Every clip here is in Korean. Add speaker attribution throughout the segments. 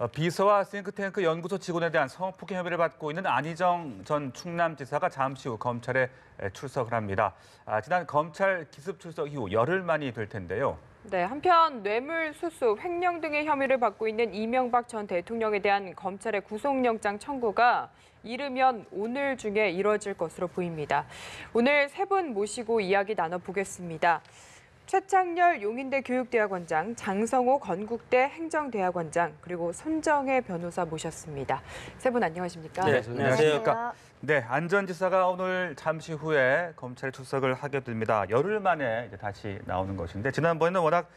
Speaker 1: 비서와 싱크탱크 연구소 직원에 대한 성폭행 혐의를 받고 있는 안희정 전 충남지사가 잠시 후 검찰에 출석을 합니다. 지난 검찰 기습 출석 이후 열흘 만이 될 텐데요.
Speaker 2: 네, 한편 뇌물수수, 횡령 등의 혐의를 받고 있는 이명박 전 대통령에 대한 검찰의 구속영장 청구가 이르면 오늘 중에 이뤄질 것으로 보입니다. 오늘 세 분 모시고 이야기 나눠보겠습니다. 최창렬 용인대 교육대학원장, 장성호 건국대 행정대학원장, 그리고 손정혜 변호사 모셨습니다. 세 분 안녕하십니까?
Speaker 1: 네, 안녕하십니까? 네, 안 전 지사가 오늘 잠시 후에 검찰에 출석을 하게 됩니다. 열흘 만에 이제 다시 나오는 것인데 지난번에는 워낙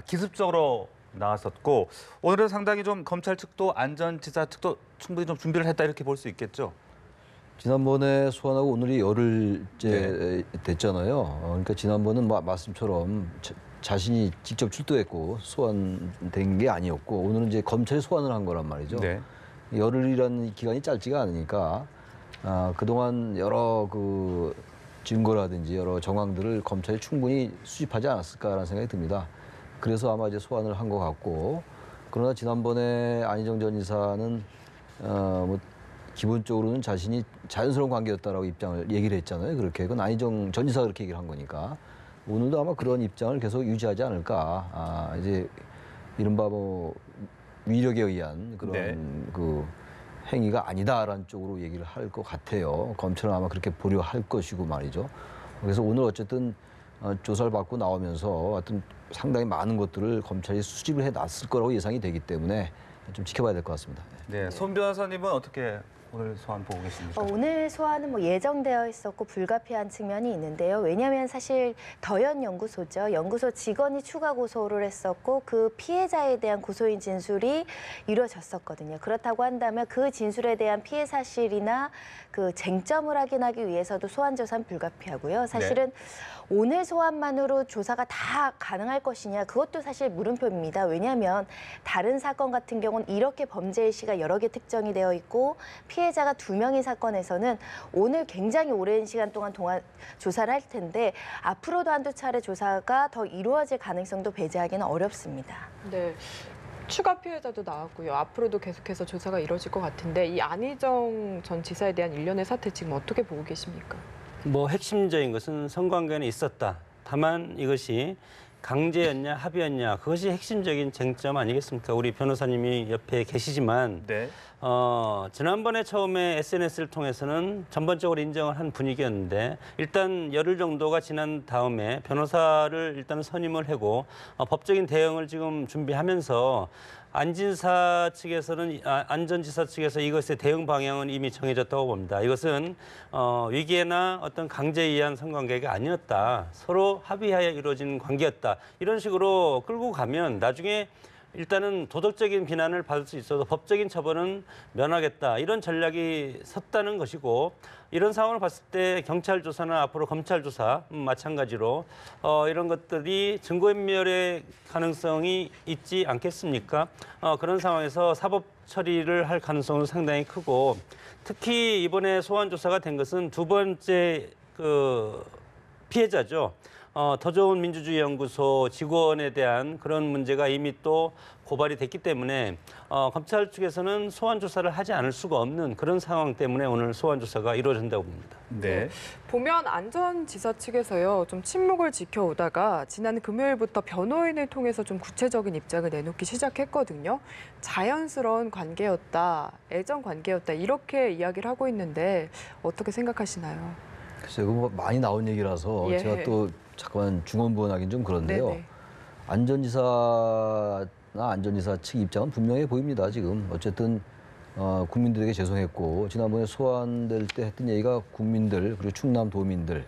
Speaker 1: 기습적으로 나왔었고 오늘은 상당히 좀 검찰 측도 안 전 지사 측도 충분히 좀 준비를 했다 이렇게 볼 수 있겠죠?
Speaker 3: 지난번에 소환하고 오늘이 열흘째 됐잖아요. 그러니까 지난번은 말씀처럼 자신이 직접 출두했고 소환된 게 아니었고 오늘은 이제 검찰이 소환을 한 거란 말이죠.
Speaker 1: 네.
Speaker 3: 열흘이라는 기간이 짧지가 않으니까 그동안 여러 그 증거라든지 여러 정황들을 검찰이 충분히 수집하지 않았을까라는 생각이 듭니다. 그래서 아마 이제 소환을 한 것 같고 그러나 지난번에 안희정 전 지사는 기본적으로는 자신이 자연스러운 관계였다라고 입장을 얘기를 했잖아요. 그렇게 그건 안희정 전 지사가 그렇게 얘기를 한 거니까 오늘도 아마 그런 입장을 계속 유지하지 않을까. 이제 이른바 위력에 의한 그런 그 행위가 아니다라는 쪽으로 얘기를 할 것 같아요. 검찰은 아마 그렇게 보려 할 것이고 말이죠. 그래서 오늘 어쨌든 조사를 받고 나오면서 하여튼 상당히 많은 것들을 검찰이 수집을 해놨을 거라고 예상이 되기 때문에 좀 지켜봐야 될 것 같습니다.
Speaker 1: 네, 손 변호사님은 어떻게 오늘 소환 보고 계십니까?
Speaker 4: 오늘 소환은 예정되어 있었고 불가피한 측면이 있는데요. 왜냐하면 사실 더현연구소죠. 연구소 직원이 추가 고소를 했었고 그 피해자에 대한 고소인 진술이 이루어졌었거든요. 그렇다고 한다면 그 진술에 대한 피해 사실이나 그 쟁점을 확인하기 위해서도 소환 조사는 불가피하고요. 사실은 오늘 소환만으로 조사가 다 가능할 것이냐 그것도 사실 물음표입니다. 왜냐하면 다른 사건 같은 경우는 이렇게 범죄 일시가 여러 개 특정이 되어 있고 피해자가 2명인 사건에서는 오늘 굉장히 오랜 시간 동안 조사를 할 텐데 앞으로도 한두 차례 조사가 더 이루어질 가능성도 배제하기는 어렵습니다.
Speaker 2: 네. 추가 피해자도 나왔고요. 앞으로도 계속해서 조사가 이뤄질 것 같은데 이 안희정 전 지사에 대한 일련의 사태 지금 어떻게 보고 계십니까?
Speaker 5: 핵심적인 것은 성관계는 있었다. 다만 이것이 강제였냐 합의였냐 그것이 핵심적인 쟁점 아니겠습니까? 우리 변호사님이 옆에 계시지만 지난번에 처음에 SNS를 통해서는 전반적으로 인정을 한 분위기였는데 일단 열흘 정도가 지난 다음에 변호사를 일단 선임을 하고 법적인 대응을 지금 준비하면서 안 지사 측에서는 안 전 지사 측에서 이것의 대응 방향은 이미 정해졌다고 봅니다. 이것은 위기나 어떤 강제에 의한 성관계가 아니었다. 서로 합의하에 이루어진 관계였다. 이런 식으로 끌고 가면 나중에 일단은 도덕적인 비난을 받을 수 있어도 법적인 처벌은 면하겠다. 이런 전략이 섰다는 것이고 이런 상황을 봤을 때 경찰 조사나 앞으로 검찰 조사 마찬가지로 이런 것들이 증거인멸의 가능성이 있지 않겠습니까? 그런 상황에서 사법 처리를 할 가능성은 상당히 크고 특히 이번에 소환 조사가 된 것은 두 번째 그 피해자죠. 더 좋은 민주주의 연구소 직원에 대한 그런 문제가 이미 또 고발이 됐기 때문에 검찰 측에서는 소환 조사를 하지 않을 수가 없는 그런 상황 때문에 오늘 소환 조사가 이루어진다고 봅니다.
Speaker 1: 네.
Speaker 2: 보면 안 전 지사 측에서요 좀 침묵을 지켜오다가 지난 금요일부터 변호인을 통해서 좀 구체적인 입장을 내놓기 시작했거든요. 자연스러운 관계였다, 애정 관계였다 이렇게 이야기를 하고 있는데 어떻게 생각하시나요?
Speaker 3: 글쎄요, 많이 나온 얘기라서 제가 또 잠깐 중언부언하기는 좀 그런데요. 안 전 지사나 안 전 지사 측 입장은 분명해 보입니다. 지금 어쨌든 국민들에게 죄송했고 지난번에 소환될 때 했던 얘기가 국민들 그리고 충남 도민들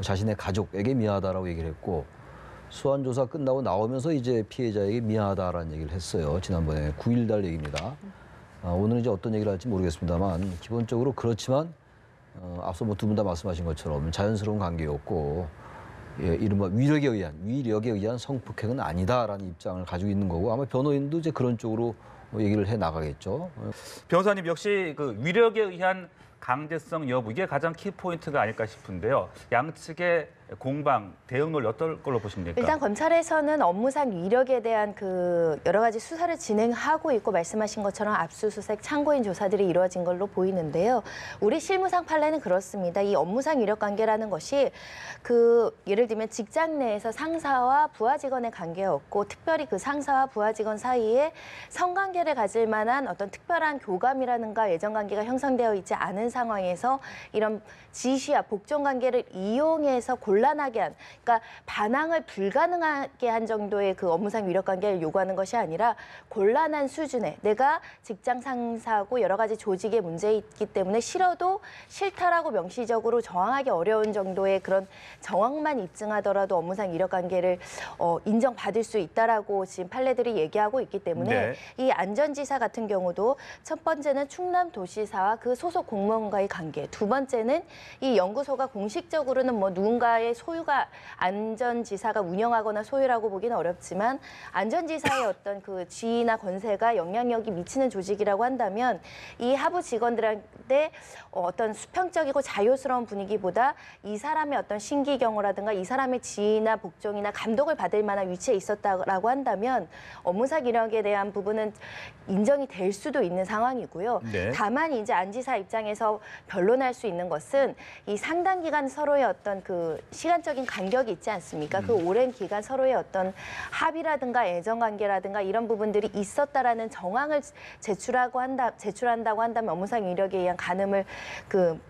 Speaker 3: 자신의 가족에게 미안하다라고 얘기를 했고 소환 조사 끝나고 나오면서 이제 피해자에게 미안하다라는 얘기를 했어요. 지난번에 9일 얘기입니다. 오늘은 이제 어떤 얘기를 할지 모르겠습니다만 기본적으로 그렇지만 앞서 두 분 다 말씀하신 것처럼 자연스러운 관계였고 이른바 위력에 의한 성폭행은 아니다라는 입장을 가지고 있는 거고 아마 변호인도 이제 그런 쪽으로 얘기를 해 나가겠죠.
Speaker 1: 변호사님 역시 그 위력에 의한 강제성 여부 이게 가장 키포인트가 아닐까 싶은데요. 양측의 공방, 대응을 어떨 걸로 보십니까?
Speaker 4: 일단 검찰에서는 업무상 위력에 대한 그 여러 가지 수사를 진행하고 있고 말씀하신 것처럼 압수수색 참고인 조사들이 이루어진 걸로 보이는데요. 우리 실무상 판례는 그렇습니다. 이 업무상 위력 관계라는 것이 그 예를 들면 직장 내에서 상사와 부하 직원의 관계였고 특별히 그 상사와 부하 직원 사이에 성관계를 가질 만한 어떤 특별한 교감이라든가 애정관계가 형성되어 있지 않은 상황에서 이런 지시와 복종관계를 이용해서 곤란하게 한, 그러니까 반항을 불가능하게 한 정도의 그 업무상 위력관계를 요구하는 것이 아니라 곤란한 수준의 내가 직장 상사하고 여러 가지 조직에 문제 있기 때문에 싫어도 싫다라고 명시적으로 정황하기 어려운 정도의 그런 정황만 입증하더라도 업무상 위력관계를 인정받을 수 있다라고 지금 판례들이 얘기하고 있기 때문에 이 안전지사 같은 경우도 첫 번째는 충남도시사와 그 소속 공무원과의 관계, 두 번째는 이 연구소가 공식적으로는 뭐 누군가의 소유가 안전지사가 운영하거나 소유라고 보기는 어렵지만 안전지사의 어떤 그 지위나 권세가 영향력이 미치는 조직이라고 한다면 이 하부 직원들한테 어떤 수평적이고 자유스러운 분위기보다 이 사람의 어떤 신기경호라든가 이 사람의 지위나 복종이나 감독을 받을 만한 위치에 있었다라고 한다면 업무상 위력에 대한 부분은 인정이 될 수도 있는 상황이고요. 다만 이제 안 지사 입장에서 변론할 수 있는 것은 이 상당 기간 서로의 어떤 그 시간적인 간격이 있지 않습니까? 그 오랜 기간 서로의 어떤 합의라든가 애정관계라든가 이런 부분들이 있었다라는 정황을 제출한다고 한다면 업무상 위력에 의한 간음을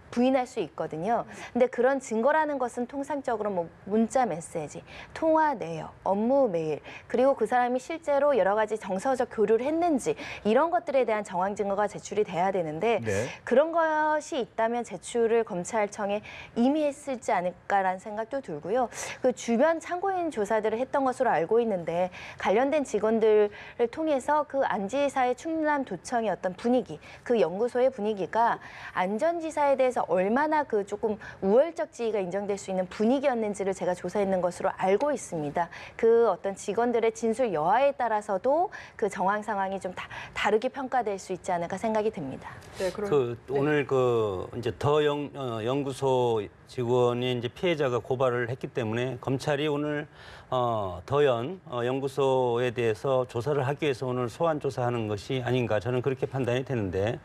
Speaker 4: 부인할 수 있거든요. 근데 그런 증거라는 것은 통상적으로 뭐 문자 메시지, 통화 내역, 업무 메일, 그리고 그 사람이 실제로 여러 가지 정서적 교류를 했는지 이런 것들에 대한 정황 증거가 제출이 돼야 되는데 그런 것이 있다면 제출을 검찰청에 이미 했을지 않을까라는 생각도 들고요. 그 주변 참고인 조사들을 했던 것으로 알고 있는데 관련된 직원들을 통해서 그 안지사의 충남도청의 어떤 분위기, 그 연구소의 분위기가 안전지사에 대해서 얼마나 그 조금 우월적 지위가 인정될 수 있는 분위기였는지를 제가 조사했는 것으로 알고 있습니다. 그 어떤 직원들의 진술 여하에 따라서도 그 정황 상황이 좀 다르게 평가될 수 있지 않을까 생각이 듭니다.
Speaker 2: 네, 그럼
Speaker 5: 오늘 이제 연구소 직원이 이제 피해자가 고발을 했기 때문에 검찰이 오늘 더연 연구소에 대해서 조사를 하기 위해서 오늘 소환 조사하는 것이 아닌가 저는 그렇게 판단이 되는데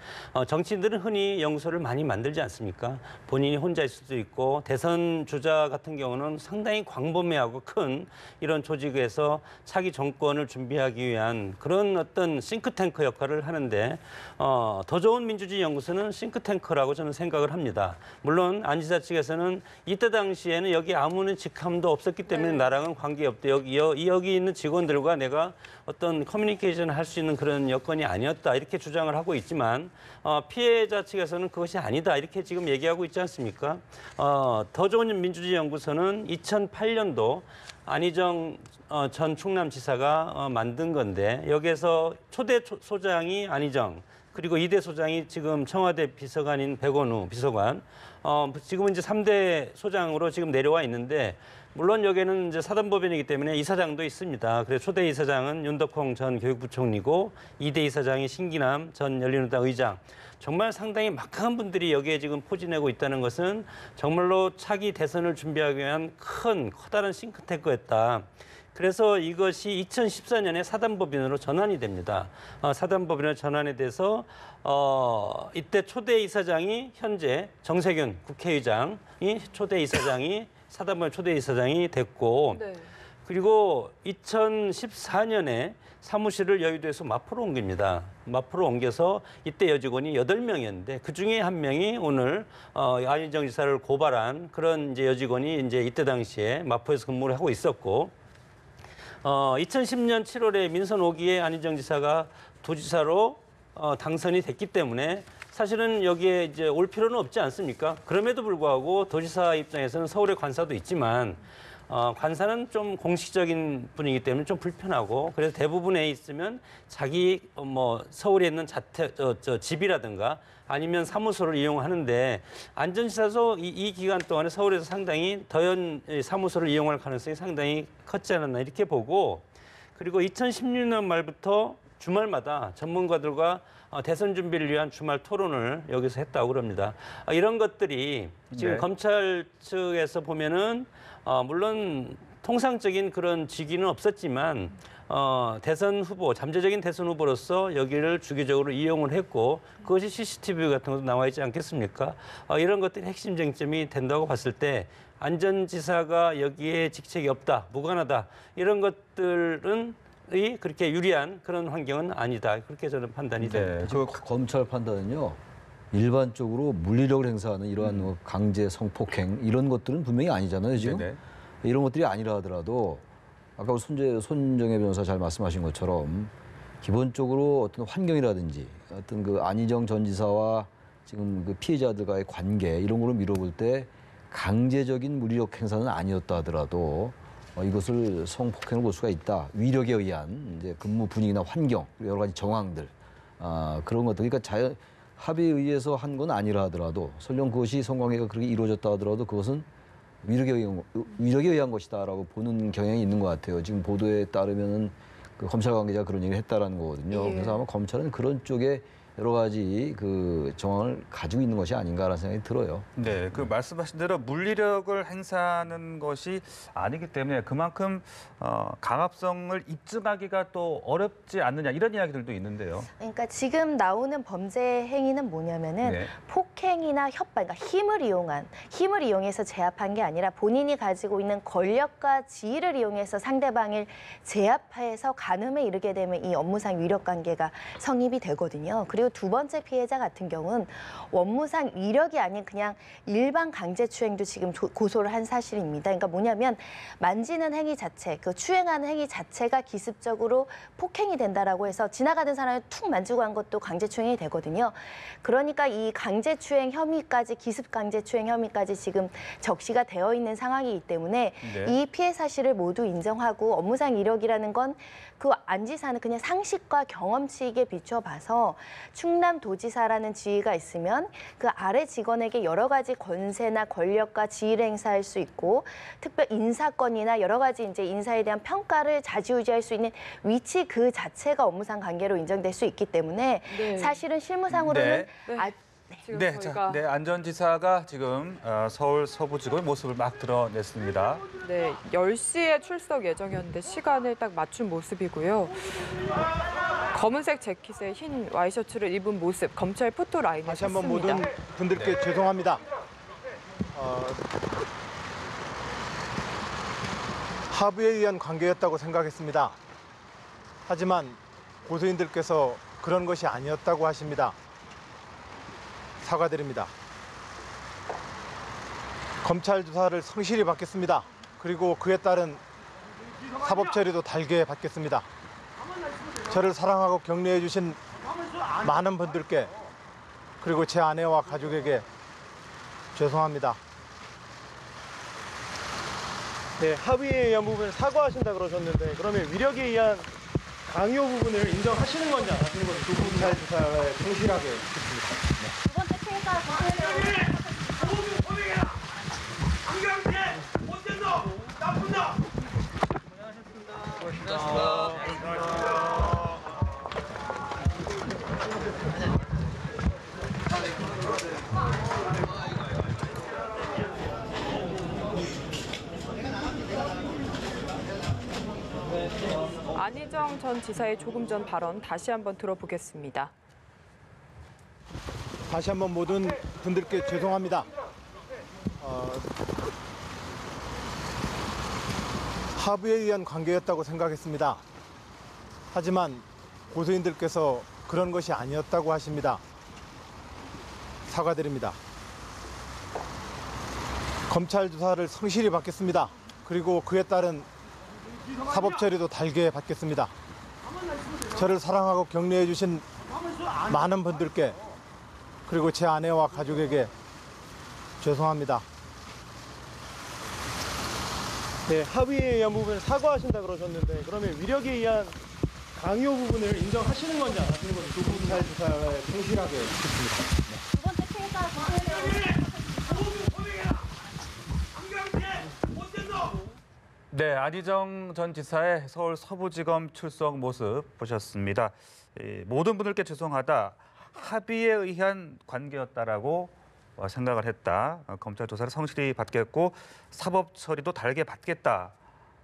Speaker 5: 정치인들은 흔히 연구소를 많이 만들지 않습니까? 본인이 혼자일 수도 있고 대선 주자 같은 경우는 상당히 광범위하고 큰 이런 조직에서 차기 정권을 준비하기 위한 그런 어떤 싱크탱크 역할을 하는데 더 좋은 민주주의 연구소는 싱크탱크라고 저는 생각을 합니다. 물론 안 지사 측에서는 이때 당시에는 여기 아무런 직함도 없었기 때문에 나랑은 관계없다. 여기 있는 직원들과 내가 어떤 커뮤니케이션을 할 수 있는 그런 여건이 아니었다. 이렇게 주장을 하고 있지만 피해자 측에서는 그것이 아니다. 이렇게 지금 얘기하고 있지 않습니까? 더 좋은 민주주의 연구소는 2008년도 안희정 전 충남지사가 만든 건데 여기에서 초대 소장이 안희정 그리고 2대 소장이 지금 청와대 비서관인 백원우 비서관 지금은 이제 3대 소장으로 지금 내려와 있는데 물론 여기에는 이제 사단법인이기 때문에 이사장도 있습니다. 그래서 초대 이사장은 윤덕홍 전 교육부총리고 2대 이사장이 신기남 전 열린우리당 의장. 정말 상당히 막강한 분들이 여기에 지금 포진하고 있다는 것은 정말로 차기 대선을 준비하기 위한 커다란 싱크탱크였다. 그래서 이것이 2014년에 사단법인으로 전환이 됩니다. 사단법인으로 전환이 돼서 이때 초대 이사장이 현재 정세균 국회의장이 초대 이사장이 사단법인 초대 이사장이 됐고 그리고 2014년에 사무실을 여의도에서 마포로 옮깁니다. 마포로 옮겨서 이때 여직원이 8명이었는데 그중에 한 명이 오늘 안희정 지사를 고발한 그런 이제 여직원이 이제 이때 당시에 마포에서 근무를 하고 있었고 2010년 7월에 민선 5기에 안희정 지사가 도지사로 당선이 됐기 때문에 사실은 여기에 이제 올 필요는 없지 않습니까? 그럼에도 불구하고 도지사 입장에서는 서울에 관사도 있지만 관사는 좀 공식적인 분이기 때문에 좀 불편하고 그래서 대부분에 있으면 자기 서울에 있는 집이라든가 아니면 사무소를 이용하는데 안전지사도 이 기간 동안에 서울에서 상당히 더현 사무소를 이용할 가능성이 상당히 컸지 않았나 이렇게 보고 그리고 2016년 말부터 주말마다 전문가들과 대선 준비를 위한 주말 토론을 여기서 했다고 그럽니다. 이런 것들이 지금
Speaker 1: 네.
Speaker 5: 검찰 측에서 보면은 물론 통상적인 그런 직위는 없었지만 대선 후보, 잠재적인 대선 후보로서 여기를 주기적으로 이용을 했고 그것이 CCTV 같은 것도 나와 있지 않겠습니까? 이런 것들이 핵심 쟁점이 된다고 봤을 때 안전지사가 여기에 직책이 없다, 무관하다 이런 것들은 그렇게 유리한 그런 환경은 아니다. 그렇게 저는 판단이 됩니다.
Speaker 3: 그 검찰 판단은요. 일반적으로 물리력을 행사하는 이러한 뭐 강제 성폭행 이런 것들은 분명히 아니잖아요. 지금
Speaker 1: 네네.
Speaker 3: 이런 것들이 아니라 하더라도 아까 손정혜 변호사 잘 말씀하신 것처럼 기본적으로 어떤 환경이라든지 어떤 그 안희정 전 지사와 지금 그 피해자들과의 관계 이런 거를 미뤄볼 때 강제적인 물리력 행사는 아니었다 하더라도 이것을 성폭행을 볼 수가 있다. 위력에 의한 이제 근무 분위기나 환경 여러 가지 정황들 그런 것들 그러니까 합의에 의해서 한 건 아니라 하더라도 설령 그것이 성관계가 그렇게 이루어졌다 하더라도 그것은 위력에 의한 것이다라고 보는 경향이 있는 것 같아요. 지금 보도에 따르면은 그 검찰 관계자가 그런 얘기를 했다라는 거거든요.
Speaker 2: 예.
Speaker 3: 그래서 아마 검찰은 그런 쪽에 여러 가지 그 정황을 가지고 있는 것이 아닌가라는 생각이 들어요.
Speaker 1: 네, 그 말씀하신 대로 물리력을 행사하는 것이 아니기 때문에 그만큼 강압성을 입증하기가 또 어렵지 않느냐 이런 이야기들도 있는데요.
Speaker 4: 그러니까 지금 나오는 범죄 행위는 뭐냐면은
Speaker 1: 네.
Speaker 4: 폭행이나 협박, 그러니까 힘을 이용해서 제압한 게 아니라 본인이 가지고 있는 권력과 지위를 이용해서 상대방을 제압해서 간음에 이르게 되면 이 업무상 위력 관계가 성립이 되거든요. 그리고 두 번째 피해자 같은 경우는 업무상 위력이 아닌 그냥 일반 강제추행도 지금 고소를 한 사실입니다. 그러니까 뭐냐면 만지는 행위 자체, 그 추행하는 행위 자체가 기습적으로 폭행이 된다라고 해서 지나가던 사람을 툭 만지고 한 것도 강제추행이 되거든요. 그러니까 이 강제추행 혐의까지 기습 강제추행 혐의까지 지금 적시가 되어 있는 상황이기 때문에
Speaker 1: 네.
Speaker 4: 이 피해 사실을 모두 인정하고 업무상 위력이라는 건 그 안지사는 그냥 상식과 경험치에 비춰봐서 충남도지사라는 지위가 있으면 그 아래 직원에게 여러 가지 권세나 권력과 지위를 행사할 수 있고 특별 인사권이나 여러 가지 이제 인사에 대한 평가를 좌지우지할 수 있는 위치 그 자체가 업무상 관계로 인정될 수 있기 때문에
Speaker 2: 네.
Speaker 4: 사실은 실무상으로는
Speaker 2: 네. 지금
Speaker 1: 네,
Speaker 2: 저희가
Speaker 1: 안전지사가 지금 서울 서부지검의 모습을 막 드러냈습니다.
Speaker 2: 네, 10시에 출석 예정이었는데 시간을 딱 맞춘 모습이고요. 검은색 재킷에 흰 와이셔츠를 입은 모습, 검찰 포토라인에
Speaker 6: 다시 한번
Speaker 2: 섰습니다.
Speaker 6: 모든 분들께 죄송합니다. 합의에 의한 관계였다고 생각했습니다. 하지만 고소인들께서 그런 것이 아니었다고 하십니다. 사과드립니다. 검찰 조사를 성실히 받겠습니다. 그리고 그에 따른 사법 처리도 달게 받겠습니다. 저를 사랑하고 격려해 주신 많은 분들께 그리고 제 아내와 가족에게 죄송합니다.
Speaker 7: 네, 합의에 의한 부분을 사과하신다 그러셨는데 그러면 위력에 의한 강요 부분을 인정하시는 건지 안 하시는 건지
Speaker 6: 검찰 조사에 성실하게 듣겠습니다.
Speaker 4: 두 번째 피해자
Speaker 2: 안희정 전 지사의 조금 전 발언 다시 한번 들어보겠습니다.
Speaker 6: 다시 한번 모든 분들께 죄송합니다. 합의에 의한 관계였다고 생각했습니다. 하지만 고소인들께서 그런 것이 아니었다고 하십니다. 사과드립니다. 검찰 조사를 성실히 받겠습니다. 그리고 그에 따른 사법 처리도 달게 받겠습니다. 저를 사랑하고 격려해 주신 많은 분들께 그리고 제 아내와 가족에게 죄송합니다.
Speaker 7: 네, 합의에 의한 부분을 사과하신다 그러셨는데 그러면 위력에 의한 강요 부분을 인정하시는 건지 안 하시는 건지
Speaker 6: 검찰 조사에 성실하게 듣겠습니다.
Speaker 4: 두 번째 피해자
Speaker 1: 네, 안희정 전 지사의 서울 서부지검 출석 모습 보셨습니다. 모든 분들께 죄송하다. 합의에 의한 관계였다라고 생각을 했다. 검찰 조사를 성실히 받겠고 사법 처리도 달게 받겠다.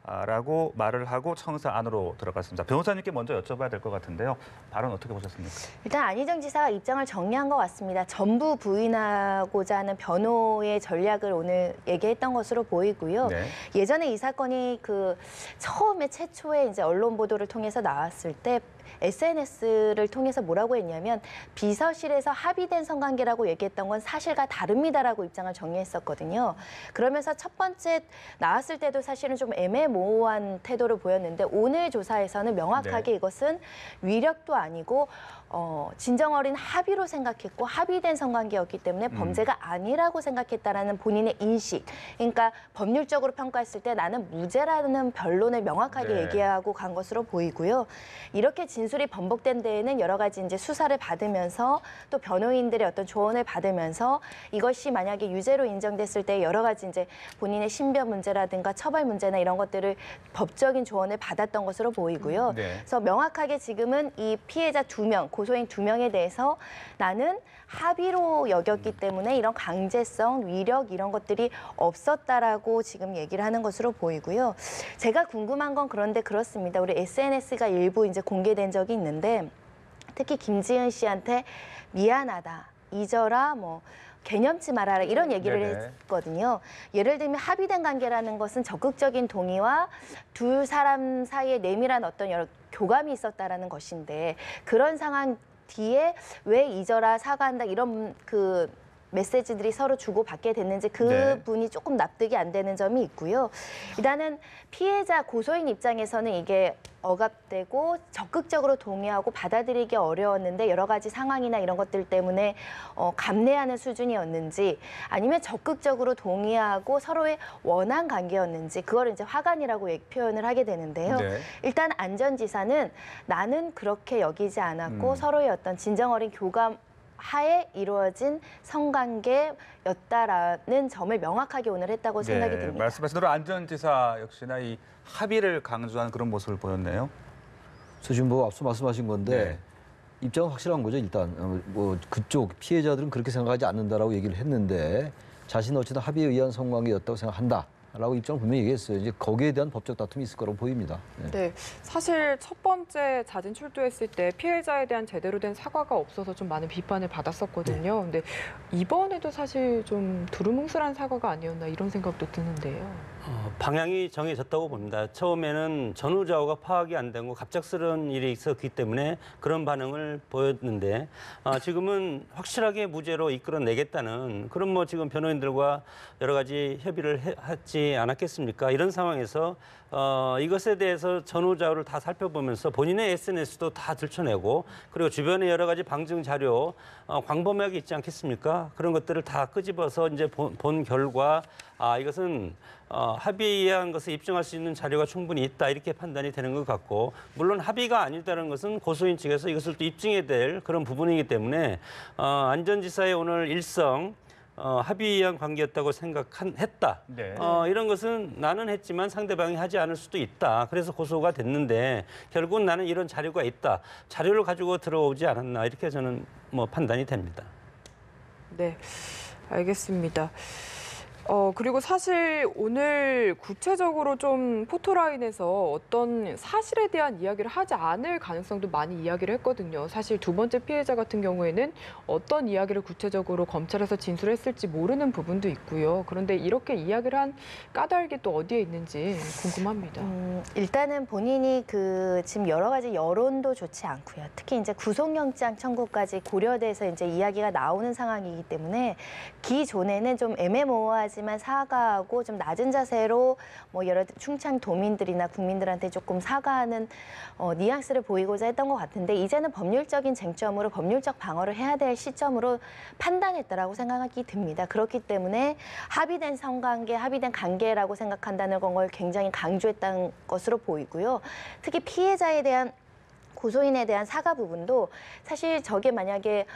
Speaker 1: 라고 말을 하고 청사 안으로 들어갔습니다. 변호사님께 먼저 여쭤봐야 될 것 같은데요. 발언 어떻게 보셨습니까?
Speaker 4: 일단 안희정 지사가 입장을 정리한 것 같습니다. 전부 부인하고자 하는 변호의 전략을 오늘 얘기했던 것으로 보이고요.
Speaker 1: 네.
Speaker 4: 예전에 이 사건이 처음에 최초의 이제 언론 보도를 통해서 나왔을 때 SNS를 통해서 뭐라고 했냐면 비서실에서 합의된 성관계라고 얘기했던 건 사실과 다릅니다라고 입장을 정리했었거든요. 그러면서 첫 번째 나왔을 때도 사실은 좀 애매모호한 태도를 보였는데 오늘 조사에서는 명확하게
Speaker 1: 네.
Speaker 4: 이것은 위력도 아니고 진정 어린 합의로 생각했고 합의된 성관계였기 때문에 범죄가 아니라고 생각했다라는 본인의 인식. 그러니까 법률적으로 평가했을 때 나는 무죄라는 변론을 명확하게
Speaker 1: 네.
Speaker 4: 얘기하고 간 것으로 보이고요. 이렇게 진술이 번복된 데에는 여러 가지 이제 수사를 받으면서 또 변호인들의 어떤 조언을 받으면서 이것이 만약에 유죄로 인정됐을 때 여러 가지 이제 본인의 신변 문제라든가 처벌 문제나 이런 것들을 법적인 조언을 받았던 것으로 보이고요.
Speaker 1: 네.
Speaker 4: 그래서 명확하게 지금은 이 피해자 2명, 고소인 2명에 대해서 나는 합의로 여겼기 때문에 이런 강제성, 위력 이런 것들이 없었다라고 지금 얘기를 하는 것으로 보이고요. 제가 궁금한 건 그런데 그렇습니다. 우리 SNS가 일부 이제 공개된 적이 있는데 특히 김지은 씨한테 미안하다, 잊어라, 개념치 말아라 이런 얘기를
Speaker 1: 네네.
Speaker 4: 했거든요. 예를 들면 합의된 관계라는 것은 적극적인 동의와 두 사람 사이에 내밀한 어떤 여러 교감이 있었다라는 것인데 그런 상황 뒤에 왜 잊어라, 사과한다 이런 메시지들이 서로 주고받게 됐는지
Speaker 1: 네.
Speaker 4: 부분이 조금 납득이 안 되는 점이 있고요. 일단은 피해자 고소인 입장에서는 이게 억압되고 적극적으로 동의하고 받아들이기 어려웠는데 여러 가지 상황이나 이런 것들 때문에 감내하는 수준이었는지 아니면 적극적으로 동의하고 서로의 원한 관계였는지 그걸 이제 화관이라고 표현을 하게 되는데요.
Speaker 1: 네.
Speaker 4: 일단 안 전 지사는 나는 그렇게 여기지 않았고 서로의 어떤 진정 어린 교감 하에 이루어진 성관계였다라는 점을 명확하게 오늘 했다고 생각이 듭니다.
Speaker 1: 말씀하신 대로 안 전 지사 역시나 이 합의를 강조한 그런 모습을 보였네요.
Speaker 3: 지금 앞서 말씀하신 건데
Speaker 1: 네.
Speaker 3: 입장은 확실한 거죠. 일단 그쪽 피해자들은 그렇게 생각하지 않는다라고 얘기를 했는데 자신은 어쨌든 합의에 의한 성관계였다고 생각한다라고 입장을 분명히 얘기했어요. 이제 거기에 대한 법적 다툼이 있을 거라고 보입니다.
Speaker 2: 네, 사실 첫 번째 자진 출두했을 때 피해자에 대한 제대로 된 사과가 없어서 좀 많은 비판을 받았었거든요. 근데 이번에도 사실 좀 두루뭉술한 사과가 아니었나 이런 생각도 드는데요.
Speaker 5: 방향이 정해졌다고 봅니다. 처음에는 전후좌우가 파악이 안 되고 갑작스러운 일이 있었기 때문에 그런 반응을 보였는데 지금은 확실하게 무죄로 이끌어내겠다는 그런 지금 변호인들과 여러 가지 협의를 하지 않았겠습니까? 이런 상황에서 이것에 대해서 전후좌우를 다 살펴보면서 본인의 SNS도 다 들춰내고 그리고 주변에 여러 가지 방증 자료 광범위하게 있지 않겠습니까? 그런 것들을 다 끄집어서 이제 본 결과 이것은 합의에 의한 것을 입증할 수 있는 자료가 충분히 있다 이렇게 판단이 되는 것 같고 물론 합의가 아니다는 것은 고소인 측에서 이것을 또 입증해야 될 그런 부분이기 때문에 안 전 지사의 오늘 일성 합의에 의한 관계였다고 생각했다.
Speaker 1: 네.
Speaker 5: 이런 것은 나는 했지만 상대방이 하지 않을 수도 있다. 그래서 고소가 됐는데 결국은 나는 이런 자료가 있다. 자료를 가지고 들어오지 않았나 이렇게 저는 판단이 됩니다.
Speaker 2: 네, 알겠습니다. 그리고 사실 오늘 구체적으로 좀 포토라인에서 어떤 사실에 대한 이야기를 하지 않을 가능성도 많이 이야기를 했거든요. 사실 두 번째 피해자 같은 경우에는 어떤 이야기를 구체적으로 검찰에서 진술했을지 모르는 부분도 있고요. 그런데 이렇게 이야기를 한 까닭이 또 어디에 있는지 궁금합니다.
Speaker 4: 일단은 본인이 지금 여러 가지 여론도 좋지 않고요. 특히 이제 구속영장 청구까지 고려돼서 이제 이야기가 나오는 상황이기 때문에 기존에는 좀 애매모호하지 하지만 사과하고 좀 낮은 자세로 여러 충청 도민들이나 국민들한테 조금 사과하는 뉘앙스를 보이고자 했던 것 같은데 이제는 법률적인 쟁점으로 법률적 방어를 해야 될 시점으로 판단했다라고 생각이 듭니다. 그렇기 때문에 합의된 성관계, 합의된 관계라고 생각한다는 걸 굉장히 강조했다는 것으로 보이고요. 특히 피해자에 대한 고소인에 대한 사과 부분도 사실 저게 만약에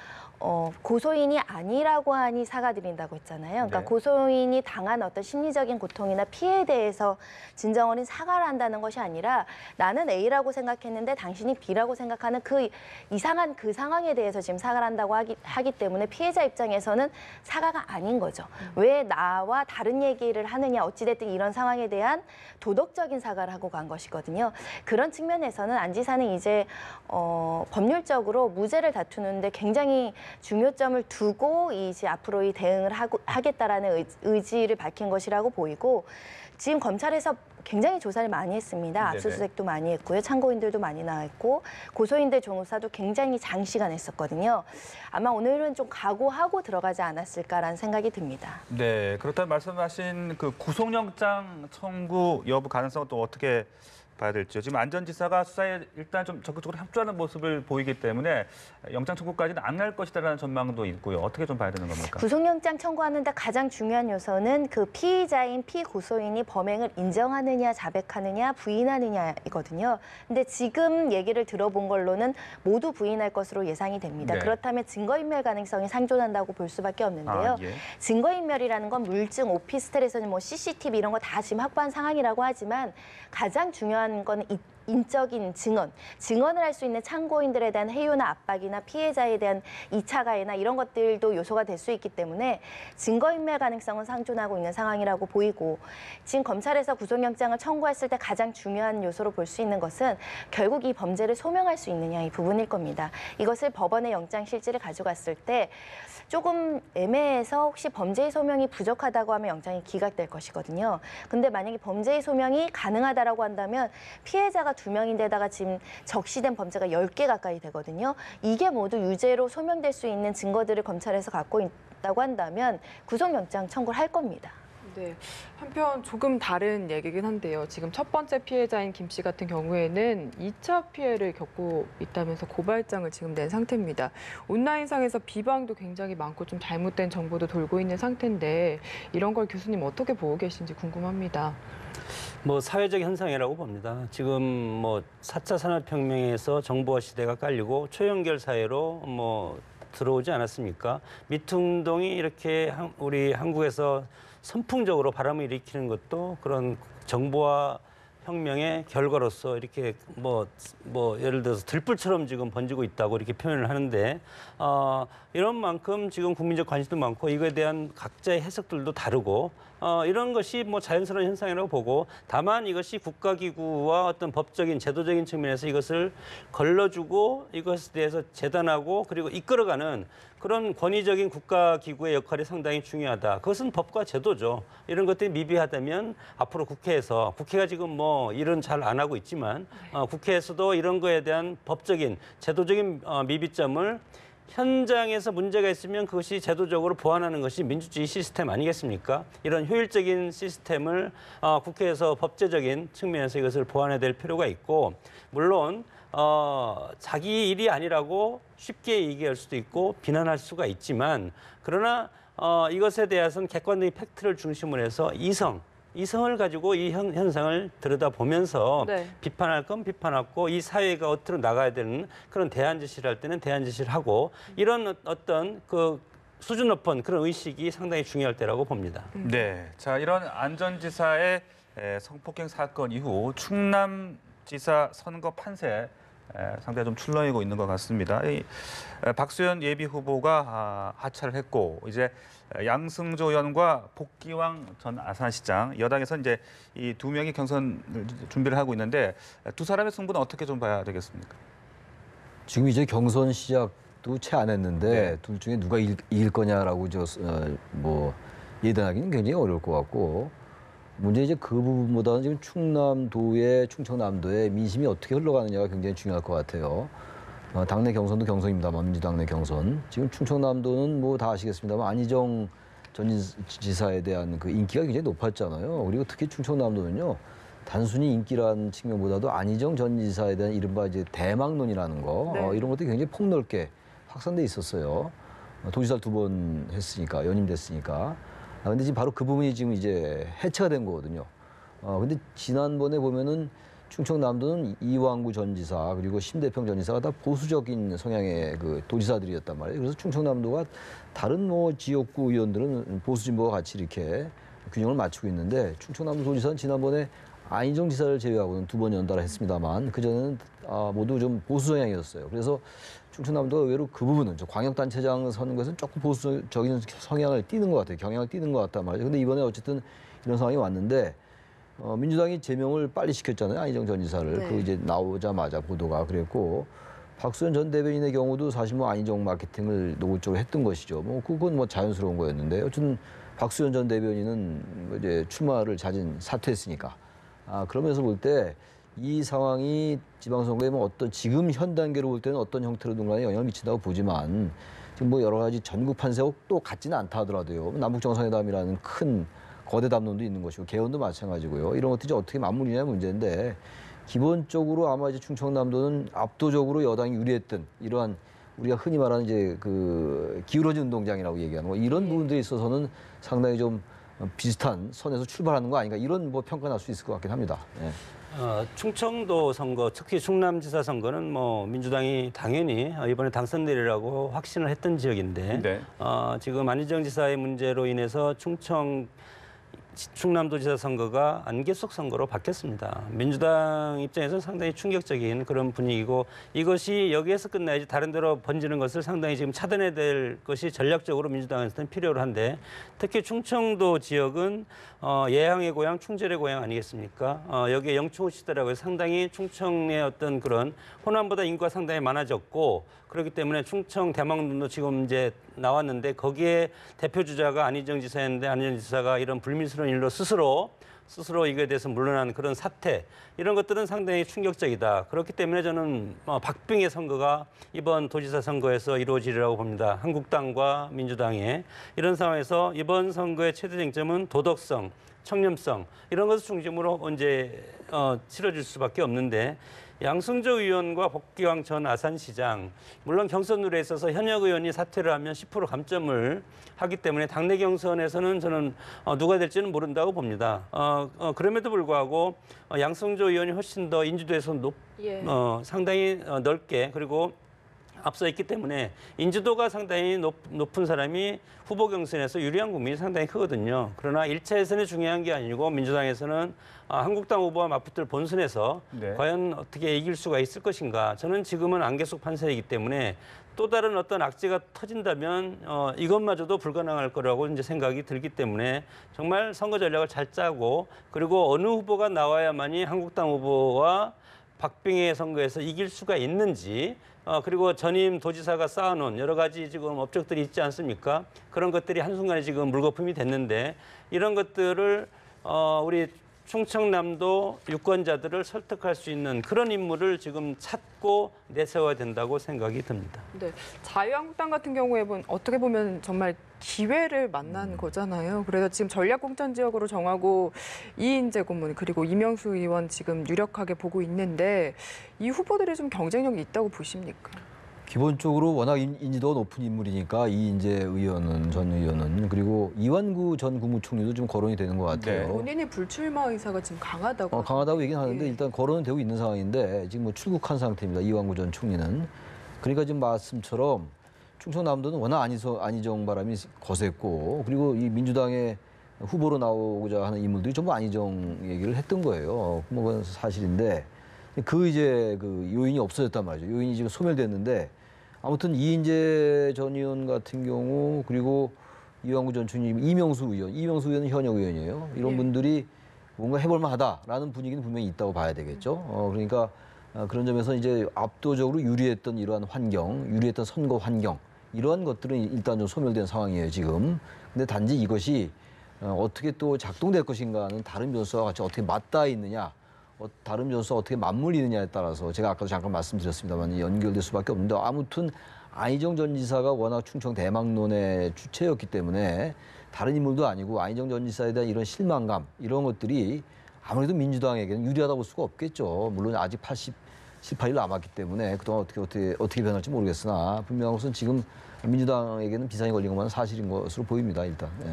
Speaker 4: 고소인이 아니라고 하니 사과드린다고 했잖아요. 그러니까
Speaker 1: 네.
Speaker 4: 고소인이 당한 어떤 심리적인 고통이나 피해에 대해서 진정 어린 사과를 한다는 것이 아니라 나는 A라고 생각했는데 당신이 B라고 생각하는 그 이상한 그 상황에 대해서 지금 사과를 한다고 하기 때문에 피해자 입장에서는 사과가 아닌 거죠. 왜 나와 다른 얘기를 하느냐, 어찌됐든 이런 상황에 대한 도덕적인 사과를 하고 간 것이거든요. 그런 측면에서는 안 지사는 이제 법률적으로 무죄를 다투는데 굉장히 중요점을 두고 이제 앞으로 이 대응을 하겠다라는 의지를 밝힌 것이라고 보이고, 지금 검찰에서 굉장히 조사를 많이 했습니다. 압수수색도 많이 했고요. 참고인들도 많이 나왔고, 고소인들 조사도 굉장히 장시간 했었거든요. 아마 오늘은 좀 각오하고 들어가지 않았을까라는 생각이 듭니다.
Speaker 1: 네, 그렇다면 말씀하신 그 구속영장 청구 여부 가능성은 또 어떻게 봐야 될지요? 지금 안 전 지사가 수사에 일단 좀 적극적으로 협조하는 모습을 보이기 때문에 영장 청구까지는 안 날 것이다라는 전망도 있고요. 어떻게 좀 봐야 되는 겁니까?
Speaker 4: 구속영장 청구하는데 가장 중요한 요소는 그 피의자인 피고소인이 범행을 인정하느냐, 자백하느냐, 부인하느냐이거든요. 근데 지금 얘기를 들어본 걸로는 모두 부인할 것으로 예상이 됩니다.
Speaker 1: 네.
Speaker 4: 그렇다면 증거인멸 가능성이 상존한다고 볼 수밖에 없는데요.
Speaker 1: 예.
Speaker 4: 증거인멸이라는 건 물증, 오피스텔에서는 뭐 CCTV 이런 거 다 지금 확보한 상황이라고 하지만 가장 중요한 건 인적인 증언을 할 수 있는 참고인들에 대한 해요나 압박이나 피해자에 대한 2차 가해나 이런 것들도 요소가 될 수 있기 때문에 증거인멸 가능성은 상존하고 있는 상황이라고 보이고, 지금 검찰에서 구속영장을 청구했을 때 가장 중요한 요소로 볼 수 있는 것은 결국 이 범죄를 소명할 수 있느냐 이 부분일 겁니다. 이것을 법원의 영장 실질을 가져갔을 때 조금 애매해서 혹시 범죄의 소명이 부족하다고 하면 영장이 기각될 것이거든요. 근데 만약에 범죄의 소명이 가능하다라고 한다면 피해자가 2명인데다가 지금 적시된 범죄가 10개 가까이 되거든요. 이게 모두 유죄로 소명될 수 있는 증거들을 검찰에서 갖고 있다고 한다면 구속영장 청구를 할 겁니다.
Speaker 2: 네. 한편 조금 다른 얘기긴 한데요. 지금 첫 번째 피해자인 김 씨 같은 경우에는 2차 피해를 겪고 있다면서 고발장을 지금 낸 상태입니다. 온라인상에서 비방도 굉장히 많고 좀 잘못된 정보도 돌고 있는 상태인데 이런 걸 교수님 어떻게 보고 계신지 궁금합니다.
Speaker 5: 뭐 사회적 현상이라고 봅니다. 지금 뭐 4차 산업혁명에서 정보화 시대가 깔리고 초연결 사회로 뭐 들어오지 않았습니까? 미투 운동이 이렇게 우리 한국에서 선풍적으로 바람을 일으키는 것도 그런 정보화 혁명의 결과로서 이렇게 뭐 예를 들어서 들불처럼 지금 번지고 있다고 이렇게 표현을 하는데 이런 만큼 지금 국민적 관심도 많고 이거에 대한 각자의 해석들도 다르고 이런 것이 뭐 자연스러운 현상이라고 보고, 다만 이것이 국가기구와 어떤 법적인 제도적인 측면에서 이것을 걸러주고 이것에 대해서 재단하고 그리고 이끌어가는 그런 권위적인 국가기구의 역할이 상당히 중요하다. 그것은 법과 제도죠. 이런 것들이 미비하다면 앞으로 국회가 지금 뭐 일은 잘 안 하고 있지만 국회에서도 이런 거에 대한 법적인 제도적인 미비점을 현장에서 문제가 있으면 그것이 제도적으로 보완하는 것이 민주주의 시스템 아니겠습니까? 이런 효율적인 시스템을 국회에서 법제적인 측면에서 이것을 보완해야 될 필요가 있고, 물론 자기 일이 아니라고 쉽게 얘기할 수도 있고 비난할 수가 있지만, 그러나 이것에 대해서는 객관적인 팩트를 중심으로 해서 이성을 가지고 이 현상을 들여다보면서
Speaker 2: 네.
Speaker 5: 비판할 건 비판하고 이 사회가 어떻게 나가야 되는 그런 대안 제시를 할 때는 대안 제시를 하고, 이런 어떤 그 수준 높은 그런 의식이 상당히 중요할 때라고 봅니다.
Speaker 1: 네, 자 이런 안 전 지사의 성폭행 사건 이후 충남지사 선거 판세 상당히 좀 출렁이고 있는 것 같습니다. 박수현 예비 후보가 하차를 했고, 이제 양승조 의원과 복기왕 전 아산시장, 여당에서 이제 이 2명이 경선을 준비를 하고 있는데 두 사람의 승부는 어떻게 좀 봐야 되겠습니까?
Speaker 3: 지금 이제 경선 시작도 채 안 했는데
Speaker 1: 네.
Speaker 3: 둘 중에 누가 이길 거냐라고 뭐 예단하기는 굉장히 어려울 것 같고, 문제 이제 그 부분보다는 지금 충청남도의 민심이 어떻게 흘러가느냐가 굉장히 중요할 것 같아요. 당내 경선도 경선입니다만, 민주당내 경선. 지금 충청남도는 뭐 다 아시겠습니다만 안희정 전 지사에 대한 그 인기가 굉장히 높았잖아요. 그리고 특히 충청남도는요, 단순히 인기라는 측면보다도 안희정 전 지사에 대한 이른바 이제 대망론이라는 거,
Speaker 2: 네.
Speaker 3: 이런 것들이 굉장히 폭넓게 확산돼 있었어요. 도지사를 2번 했으니까, 연임됐으니까. 근데 지금 바로 그 부분이 지금 이제 해체가 된 거거든요. 근데 지난번에 보면은 충청남도는 이왕구 전 지사 그리고 심대평 전 지사가 다 보수적인 성향의 그 도지사들이었단 말이에요. 그래서 충청남도가 다른 뭐 지역구 의원들은 보수 진보와 같이 이렇게 균형을 맞추고 있는데 충청남도 도지사는 지난번에 안희정 지사를 제외하고는 2번 연달아 했습니다만 그전에는 모두 좀 보수 성향이었어요. 그래서 충청남도가 의외로 그 부분은 광역단체장 서는 것은 조금 보수적인 성향을 띠는 것 같아요. 경향을 띠는 것 같단 말이에요. 근데 이번에 어쨌든 이런 상황이 왔는데 민주당이 제명을 빨리 시켰잖아요. 안희정 전 지사를.
Speaker 4: 네.
Speaker 3: 그 이제 나오자마자 보도가 그랬고 박수현 전 대변인의 경우도 사실 뭐 안희정 마케팅을 노골적으로 했던 것이죠. 뭐 그건 뭐 자연스러운 거였는데 어쨌든 박수현 전 대변인은 이제 출마를 사퇴했으니까. 그러면서 볼 때 이 상황이 지방선거에 뭐 어떤 지금 현 단계로 볼 때는 어떤 형태로든 간에 영향을 미친다고 보지만 지금 뭐 여러 가지 전국 판세하고 또 같지는 않다 하더라도요. 남북 정상회담이라는 큰 거대 담론도 있는 것이고 개헌도 마찬가지고요. 이런 것들이 어떻게 맞물리냐 문제인데 기본적으로 아마 이제 충청남도는 압도적으로 여당이 유리했던 이러한 우리가 흔히 말하는 이제 그 기울어진 운동장이라고 얘기하는 거 이런 부분들에 있어서는 상당히 좀 비슷한 선에서 출발하는 거 아닌가 이런 뭐 평가 날 수 있을 것 같긴 합니다. 예.
Speaker 5: 충청도 선거, 특히 충남지사 선거는 뭐 민주당이 당연히 이번에 당선되리라고 확신을 했던 지역인데
Speaker 1: 네.
Speaker 5: 지금 안희정 지사의 문제로 인해서 충남도지사 선거가 안개속 선거로 바뀌었습니다. 민주당 입장에서는 상당히 충격적인 그런 분위기고 이것이 여기에서 끝나야지 다른 데로 번지는 것을 상당히 지금 차단해야 될 것이 전략적으로 민주당에서는 필요로 한데 특히 충청도 지역은 예향의 고향, 충절의 고향 아니겠습니까? 여기에 영초호 시대라고 해서 상당히 충청의 어떤 그런 호남보다 인구가 상당히 많아졌고 그렇기 때문에 충청 대망론도 지금 이제 나왔는데 거기에 대표 주자가 안희정 지사였는데 안희정 지사가 이런 불미스러운 일로 스스로 이거에 대해서 물러난 그런 사태 이런 것들은 상당히 충격적이다. 그렇기 때문에 저는 박빙의 선거가 이번 도지사 선거에서 이루어지리라고 봅니다. 한국당과 민주당의 이런 상황에서 이번 선거의 최대 쟁점은 도덕성, 청렴성 이런 것을 중심으로 이제 치러질 수밖에 없는데 양승조 의원과 복귀왕 전 아산시장 물론 경선 룰에 있어서 현역 의원이 사퇴를 하면 10% 감점을 하기 때문에 당내 경선에서는 저는 누가 될지는 모른다고 봅니다. 그럼에도 불구하고 양승조 의원이 훨씬 더 인지도에서 상당히 넓게 그리고 앞서 있기 때문에 인지도가 상당히 높은 사람이 후보 경선에서 유리한 국민이 상당히 크거든요. 그러나 1차 예선이 중요한 게 아니고 민주당에서는 한국당 후보와 맞붙을 본선에서 과연 어떻게 이길 수가 있을 것인가. 저는 지금은 안개속 판세이기 때문에 또 다른 어떤 악재가 터진다면 이것마저도 불가능할 거라고 이제 생각이 들기 때문에 정말 선거 전략을 잘 짜고 그리고 어느 후보가 나와야만이 한국당 후보와 박빙의 선거에서 이길 수가 있는지 그리고 전임 도지사가 쌓아놓은 여러 가지 지금 업적들이 있지 않습니까? 그런 것들이 한순간에 지금 물거품이 됐는데 이런 것들을 우리 충청남도 유권자들을 설득할 수 있는 그런 인물을 지금 찾고 내세워야 된다고 생각이 듭니다.
Speaker 2: 네, 자유한국당 같은 경우에 어떻게 보면 정말 기회를 만난 거잖아요. 그래서 지금 전략공천 지역으로 정하고 이인재 고문 그리고 이명수 의원 지금 유력하게 보고 있는데 이 후보들이 좀 경쟁력이 있다고 보십니까?
Speaker 3: 기본적으로 워낙 인지도가 높은 인물이니까 이인재 의원은 전 의원은 그리고 이완구 전 국무총리도 좀 거론이 되는 것 같아요.
Speaker 2: 네. 본인이 불출마 의사가 지금 강하다고.
Speaker 3: 강하다고 얘기는 하는데 일단 거론은 되고 있는 상황인데 지금 뭐 출국한 상태입니다. 이완구 전 총리는. 그러니까 지금 말씀처럼 충청남도는 워낙 안희정 바람이 거셌고 그리고 이 민주당의 후보로 나오고자 하는 인물들이 전부 안희정 얘기를 했던 거예요. 뭐 그건 사실인데 이제 그 요인이 없어졌단 말이죠. 요인이 지금 소멸됐는데 아무튼 이인재 전 의원 같은 경우 그리고 이완구 전 총리, 이명수 의원은 현역 의원이에요. 이런 분들이 뭔가 해볼만하다라는 분위기는 분명히 있다고 봐야 되겠죠. 그러니까 그런 점에서 이제 압도적으로 유리했던 이러한 환경, 유리했던 선거 환경 이러한 것들은 일단 좀 소멸된 상황이에요 지금. 근데 단지 이것이 어떻게 또 작동될 것인가는 다른 변수와 같이 어떻게 맞닿아 있느냐. 다른 변수와 어떻게 맞물리느냐에 따라서 제가 아까도 잠깐 말씀드렸습니다만 연결될 수밖에 없는데 아무튼 안희정 전 지사가 워낙 충청 대망론의 주체였기 때문에 다른 인물도 아니고 안희정 전 지사에 대한 이런 실망감 이런 것들이 아무래도 민주당에게는 유리하다 볼 수가 없겠죠. 물론 아직 18일 남았기 때문에 그동안 어떻게 변할지 모르겠으나 분명한 것은 지금 민주당에게는 비상이 걸린 것만 사실인 것으로 보입니다. 일단. 네.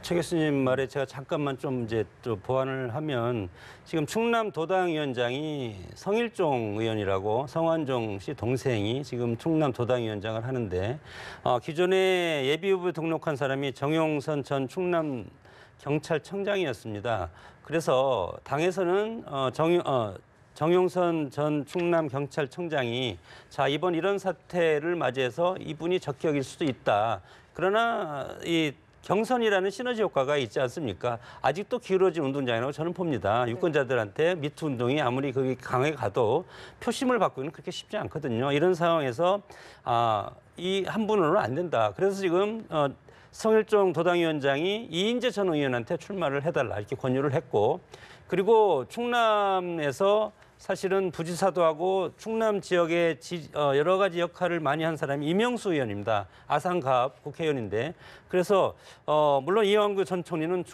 Speaker 5: 최 교수님 말에 제가 잠깐만 좀 이제 또 보완을 하면 지금 충남 도당위원장이 성일종 의원이라고 성완종 씨 동생이 지금 충남 도당위원장을 하는데 기존에 예비후보에 등록한 사람이 정용선 전 충남 경찰청장이었습니다. 그래서 당에서는 정용선 전 충남경찰청장이 자 이번 이런 사태를 맞이해서 이분이 적격일 수도 있다. 그러나 이 경선이라는 시너지 효과가 있지 않습니까? 아직도 기울어진 운동장이라고 저는 봅니다. 유권자들한테 미투 운동이 아무리 거기 강하게 가도 표심을 바꾸기는 그렇게 쉽지 않거든요. 이런 상황에서 이 한 분으로는 안 된다. 그래서 지금 성일종 도당위원장이 이인재 전 의원한테 출마를 해달라 이렇게 권유를 했고 그리고 충남에서 사실은 부지사도 하고 충남 지역의 여러 가지 역할을 많이 한 사람이 이명수 의원입니다. 아산갑 국회의원인데 그래서 물론 이완구 전 총리는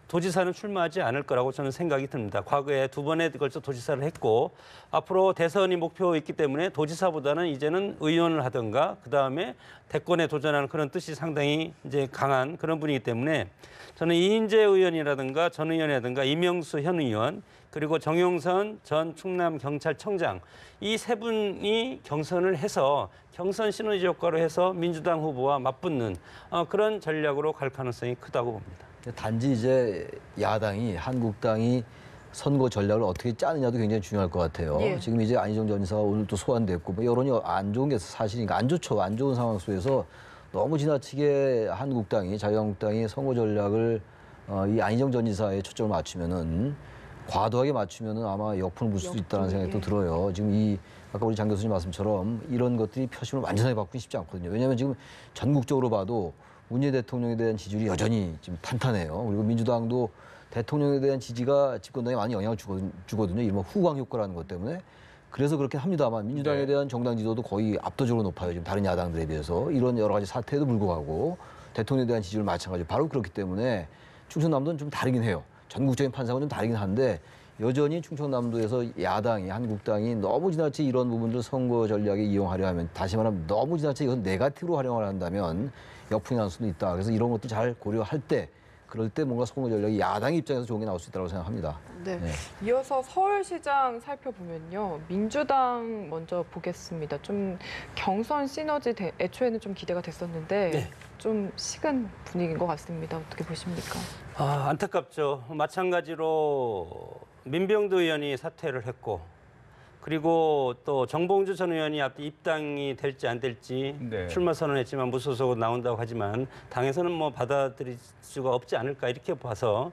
Speaker 5: 도지사는 출마하지 않을 거라고 저는 생각이 듭니다. 과거에 2번에 걸쳐 도지사를 했고 앞으로 대선이 목표 있기 때문에 도지사보다는 이제는 의원을 하든가 그다음에 대권에 도전하는 그런 뜻이 상당히 이제 강한 그런 분이기 때문에 저는 이인재 의원이라든가 전 의원이라든가 이명수 현 의원 그리고 정용선 전 충남경찰청장 이 세 분이 경선을 해서 경선 시너지 효과로 해서 민주당 후보와 맞붙는 그런 전략으로 갈 가능성이 크다고 봅니다.
Speaker 3: 단지 이제 야당이 한국당이 선거 전략을 어떻게 짜느냐도 굉장히 중요할 것 같아요. 예. 지금 이제 안희정 전 지사가 오늘 또 소환됐고 뭐 여론이 안 좋은 게 사실이니까 안 좋죠. 안 좋은 상황 속에서 너무 지나치게 한국당이 자유한국당이 선거 전략을 이 안희정 전 지사에 초점을 맞추면은 과도하게 맞추면은 아마 역풍을 불 수도 있다는 생각이 또 들어요. 지금 아까 우리 장 교수님 말씀처럼 이런 것들이 표심을 완전하게 바꾸기 쉽지 않거든요. 왜냐하면 지금 전국적으로 봐도 문재인 대통령에 대한 지지율이 여전히 지금 탄탄해요. 그리고 민주당도 대통령에 대한 지지가 집권당에 많이 영향을 주거든요. 이른바 후광 효과라는 것 때문에. 그래서 그렇긴 합니다만 민주당에 대한 정당 지도도 거의 압도적으로 높아요. 지금 다른 야당들에 비해서. 이런 여러 가지 사태에도 불구하고 대통령에 대한 지지율 마찬가지로 바로 그렇기 때문에 충청남도는 좀 다르긴 해요. 전국적인 판상은 좀 다르긴 한데 여전히 충청남도에서 야당이 한국당이 너무 지나치게 이런 부분들을 선거 전략에 이용하려 하면 다시 말하면 너무 지나치게 이건 네거티브로 활용을 한다면 역풍이 날 수도 있다. 그래서 이런 것도 잘 고려할 때 그럴 때 뭔가 선거 전략이 야당 입장에서 좋은 게 나올 수 있다고 생각합니다.
Speaker 2: 네. 이어서 서울시장 살펴보면요. 민주당 먼저 보겠습니다. 좀 경선 시너지 애초에는 좀 기대가 됐었는데 네. 좀 식은 분위기인 것 같습니다. 어떻게 보십니까?
Speaker 5: 안타깝죠. 마찬가지로 민병두 의원이 사퇴를 했고 그리고 또 정봉주 전 의원이 입당이 될지 안 될지 네. 출마 선언했지만 무소속으로 나온다고 하지만 당에서는 뭐 받아들일 수가 없지 않을까 이렇게 봐서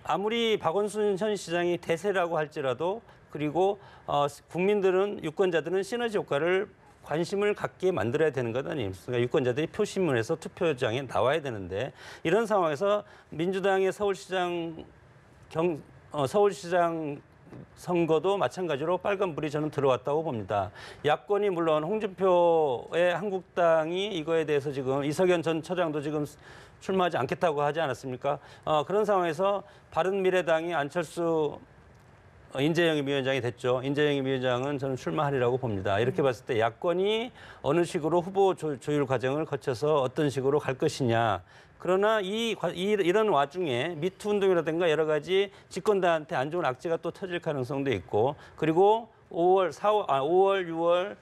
Speaker 5: 아무리 박원순 현 시장이 대세라고 할지라도 그리고 국민들은 유권자들은 시너지 효과를 관심을 갖게 만들어야 되는 것 아닙니까? 유권자들이 표심을 해서 투표장에 나와야 되는데 이런 상황에서 민주당의 서울시장 선거도 마찬가지로 빨간불이 저는 들어왔다고 봅니다. 야권이 물론 홍준표의 한국당이 이거에 대해서 지금 이석연 전 처장도 지금 출마하지 않겠다고 하지 않았습니까? 그런 상황에서 바른미래당이 안철수 인재영 위원장이 됐죠. 인재영 위원장은 저는 출마하리라고 봅니다. 이렇게 봤을 때 야권이 어느 식으로 후보 조율 과정을 거쳐서 어떤 식으로 갈 것이냐. 그러나 이런 와중에 미투 운동이라든가 여러 가지 집권당한테 안 좋은 악재가 또 터질 가능성도 있고 그리고 5월, 6월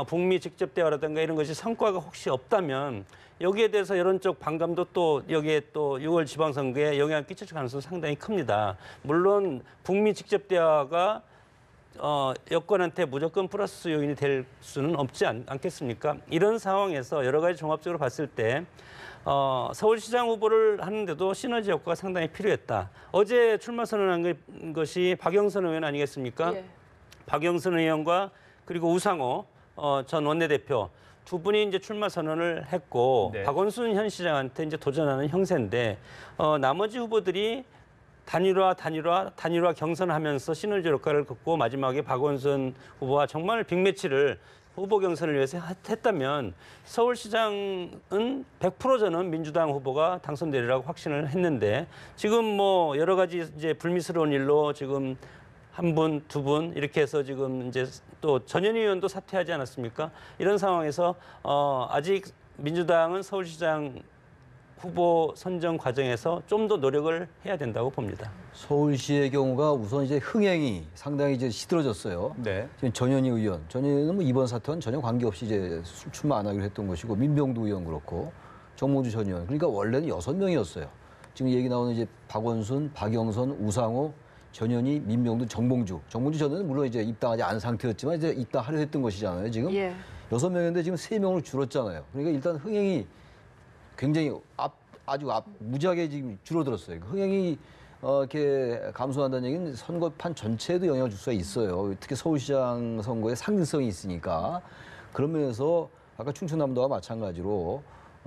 Speaker 5: 북미 직접 대화라든가 이런 것이 성과가 혹시 없다면 여기에 대해서 여론적 반감도 또 여기에 또 6월 지방선거에 영향을 끼칠 가능성이 상당히 큽니다. 물론 북미 직접 대화가 여권한테 무조건 플러스 요인이 될 수는 없지 않겠습니까? 이런 상황에서 여러 가지 종합적으로 봤을 때 서울시장 후보를 하는데도 시너지 효과가 상당히 필요했다. 어제 출마 선언한 것이 박영선 의원 아니겠습니까? 예. 박영선 의원과 그리고 우상호 전 원내대표 두 분이 이제 출마 선언을 했고 네. 박원순 현 시장한테 이제 도전하는 형세인데 나머지 후보들이 단일화 경선하면서 시너지 효과를 걷고 마지막에 박원순 후보와 정말 빅매치를 후보 경선을 위해서 했다면 서울시장은 100% 저는 민주당 후보가 당선되리라고 확신을 했는데 지금 뭐 여러 가지 이제 불미스러운 일로 지금 한 분, 두 분 이렇게 해서 지금 이제 또 전현희 의원도 사퇴하지 않았습니까? 이런 상황에서 아직 민주당은 서울시장 후보 선정 과정에서 좀 더 노력을 해야 된다고 봅니다.
Speaker 3: 서울시의 경우가 우선 이제 흥행이 상당히 이제 시들어졌어요.
Speaker 1: 네.
Speaker 3: 지금 전현희 의원, 전현희 의원은 뭐 이번 사태와는 전혀 관계없이 이제 출마 안 하기로 했던 것이고 민병두 의원 그렇고 정몽주 전 의원. 그러니까 원래는 6명이었어요. 지금 얘기 나오는 이제 박원순, 박영선, 우상호, 전현희, 민병두, 정몽주. 정몽주 전 의원은 물론 이제 입당하지 않은 상태였지만 이제 입당하려 했던 것이잖아요. 지금 6명인데 지금 3명으로 줄었잖아요. 그러니까 일단 흥행이 굉장히 무지하게 지금 줄어들었어요. 흥행이 이렇게 감소한다는 얘기는 선거판 전체에도 영향을 줄 수가 있어요. 특히 서울시장 선거에 상징성이 있으니까. 그런 면에서 아까 충청남도와 마찬가지로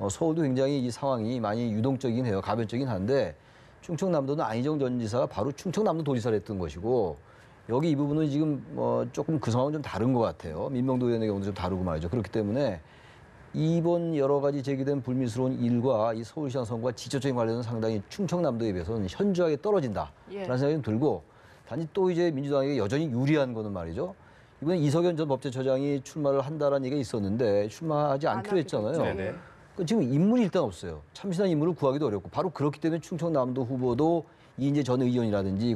Speaker 3: 서울도 굉장히 이 상황이 많이 유동적이긴 해요. 가변적이긴 한데 충청남도는 안희정 전 지사가 바로 충청남도 도지사를 했던 것이고 여기 이 부분은 지금 조금 그 상황은 좀 다른 것 같아요. 민병도 의원의 경우도 좀 다르고 말이죠. 그렇기 때문에 이번 여러 가지 제기된 불미스러운 일과 이 서울시장 선거와 직접적인 관련은 상당히 충청남도에 비해서는 현저하게 떨어진다라는 생각이 좀 들고 단지 또 이제 민주당에게 여전히 유리한 거는 말이죠. 이번에 이석연 전 법제처장이 출마를 한다라는 얘기가 있었는데 출마하지 않기로 했잖아요.
Speaker 1: 네네.
Speaker 3: 지금 인물이 일단 없어요. 참신한 인물을 구하기도 어렵고 바로 그렇기 때문에 충청남도 후보도 이인재 전 의원이라든지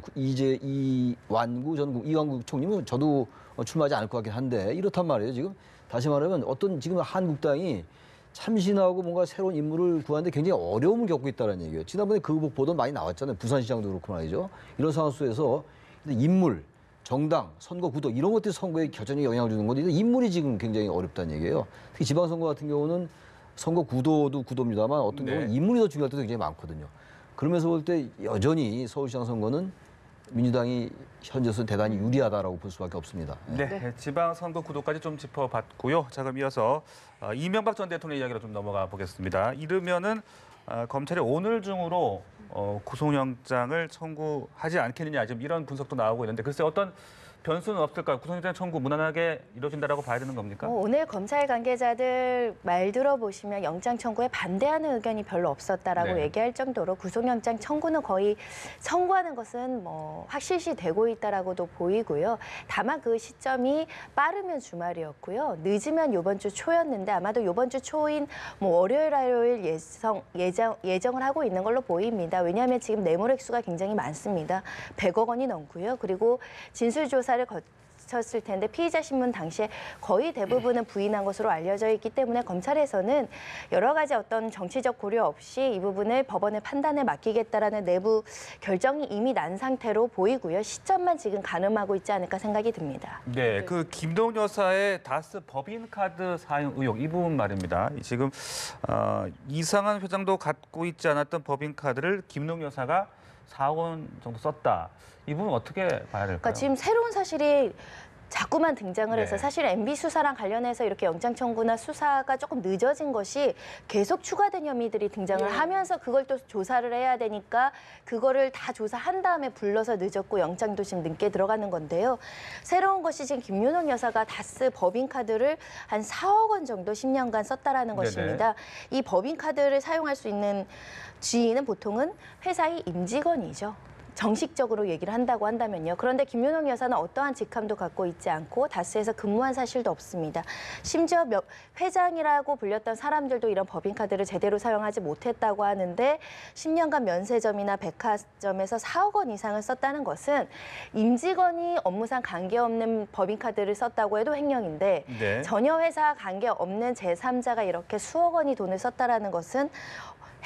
Speaker 3: 이완구 총리는 저도 출마하지 않을 것 같긴 한데 이렇단 말이에요. 지금 다시 말하면 어떤 지금 한국당이 참신하고 뭔가 새로운 인물을 구하는데 굉장히 어려움을 겪고 있다는 얘기예요. 지난번에 그 보도 많이 나왔잖아요. 부산시장도 그렇고 말이죠. 이런 상황 속에서 인물, 정당, 선거 구도 이런 것들이 선거에 결정적인 영향을 주는 건데 인물이 지금 굉장히 어렵다는 얘기예요. 특히 지방선거 같은 경우는 선거 구도도 구도입니다만 어떤 경우는 인물이 더 중요할 때도 굉장히 많거든요. 그러면서 볼 때 여전히 서울시장 선거는 민주당이 현재로서 대단히 유리하다라고 볼 수밖에 없습니다.
Speaker 1: 네, 지방선거 구도까지 좀 짚어봤고요. 자, 그럼 이어서 이명박 전 대통령 이야기로 좀 넘어가 보겠습니다. 이르면은 검찰이 오늘 중으로 구속영장을 청구하지 않겠느냐 지금 이런 분석도 나오고 있는데 글쎄 어떤 변수는 없을까요? 구속영장 청구 무난하게 이루어진다라고 봐야 되는 겁니까?
Speaker 4: 오늘 검찰 관계자들 말 들어보시면 영장 청구에 반대하는 의견이 별로 없었다라고 얘기할 정도로 구속영장 청구는 거의 청구하는 것은 뭐 확실시 되고 있다라고도 보이고요. 다만 그 시점이 빠르면 주말이었고요. 늦으면 이번 주 초였는데 아마도 이번 주 초인 뭐 월요일, 화요일 예정을 하고 있는 걸로 보입니다. 왜냐하면 지금 뇌물 액수가 굉장히 많습니다. 100억 원이 넘고요. 그리고 진술조사를 거쳤을 텐데 피의자 신문 당시에 거의 대부분은 부인한 것으로 알려져 있기 때문에 검찰에서는 여러 가지 어떤 정치적 고려 없이 이 부분을 법원의 판단에 맡기겠다라는 내부 결정이 이미 난 상태로 보이고요. 시점만 지금 가늠하고 있지 않을까 생각이 듭니다.
Speaker 1: 네, 그 김동 여사의 다스 법인카드 사용 의혹 이 부분 말입니다. 지금 이상한 회장도 갖고 있지 않았던 법인카드를 김동 여사가 4억 원 정도 썼다. 이 부분 어떻게 봐야 될까요?
Speaker 4: 그러니까 지금 새로운 사실이 자꾸만 등장을 해서 사실 MB 수사랑 관련해서 이렇게 영장 청구나 수사가 조금 늦어진 것이 계속 추가된 혐의들이 등장을 하면서 그걸 또 조사를 해야 되니까 그거를 다 조사한 다음에 불러서 늦었고 영장도 지금 늦게 들어가는 건데요. 새로운 것이 지금 김윤옥 여사가 다스 법인카드를 한 4억 원 정도 10년간 썼다라는 것입니다. 이 법인카드를 사용할 수 있는 지인은 보통은 회사의 임직원이죠. 정식적으로 얘기를 한다고 한다면요. 그런데 김윤옥 여사는 어떠한 직함도 갖고 있지 않고 다스에서 근무한 사실도 없습니다. 심지어 회장이라고 불렸던 사람들도 이런 법인카드를 제대로 사용하지 못했다고 하는데 10년간 면세점이나 백화점에서 4억 원 이상을 썼다는 것은 임직원이 업무상 관계없는 법인카드를 썼다고 해도 횡령인데 전혀 회사 관계없는 제3자가 이렇게 수억 원이 돈을 썼다라는 것은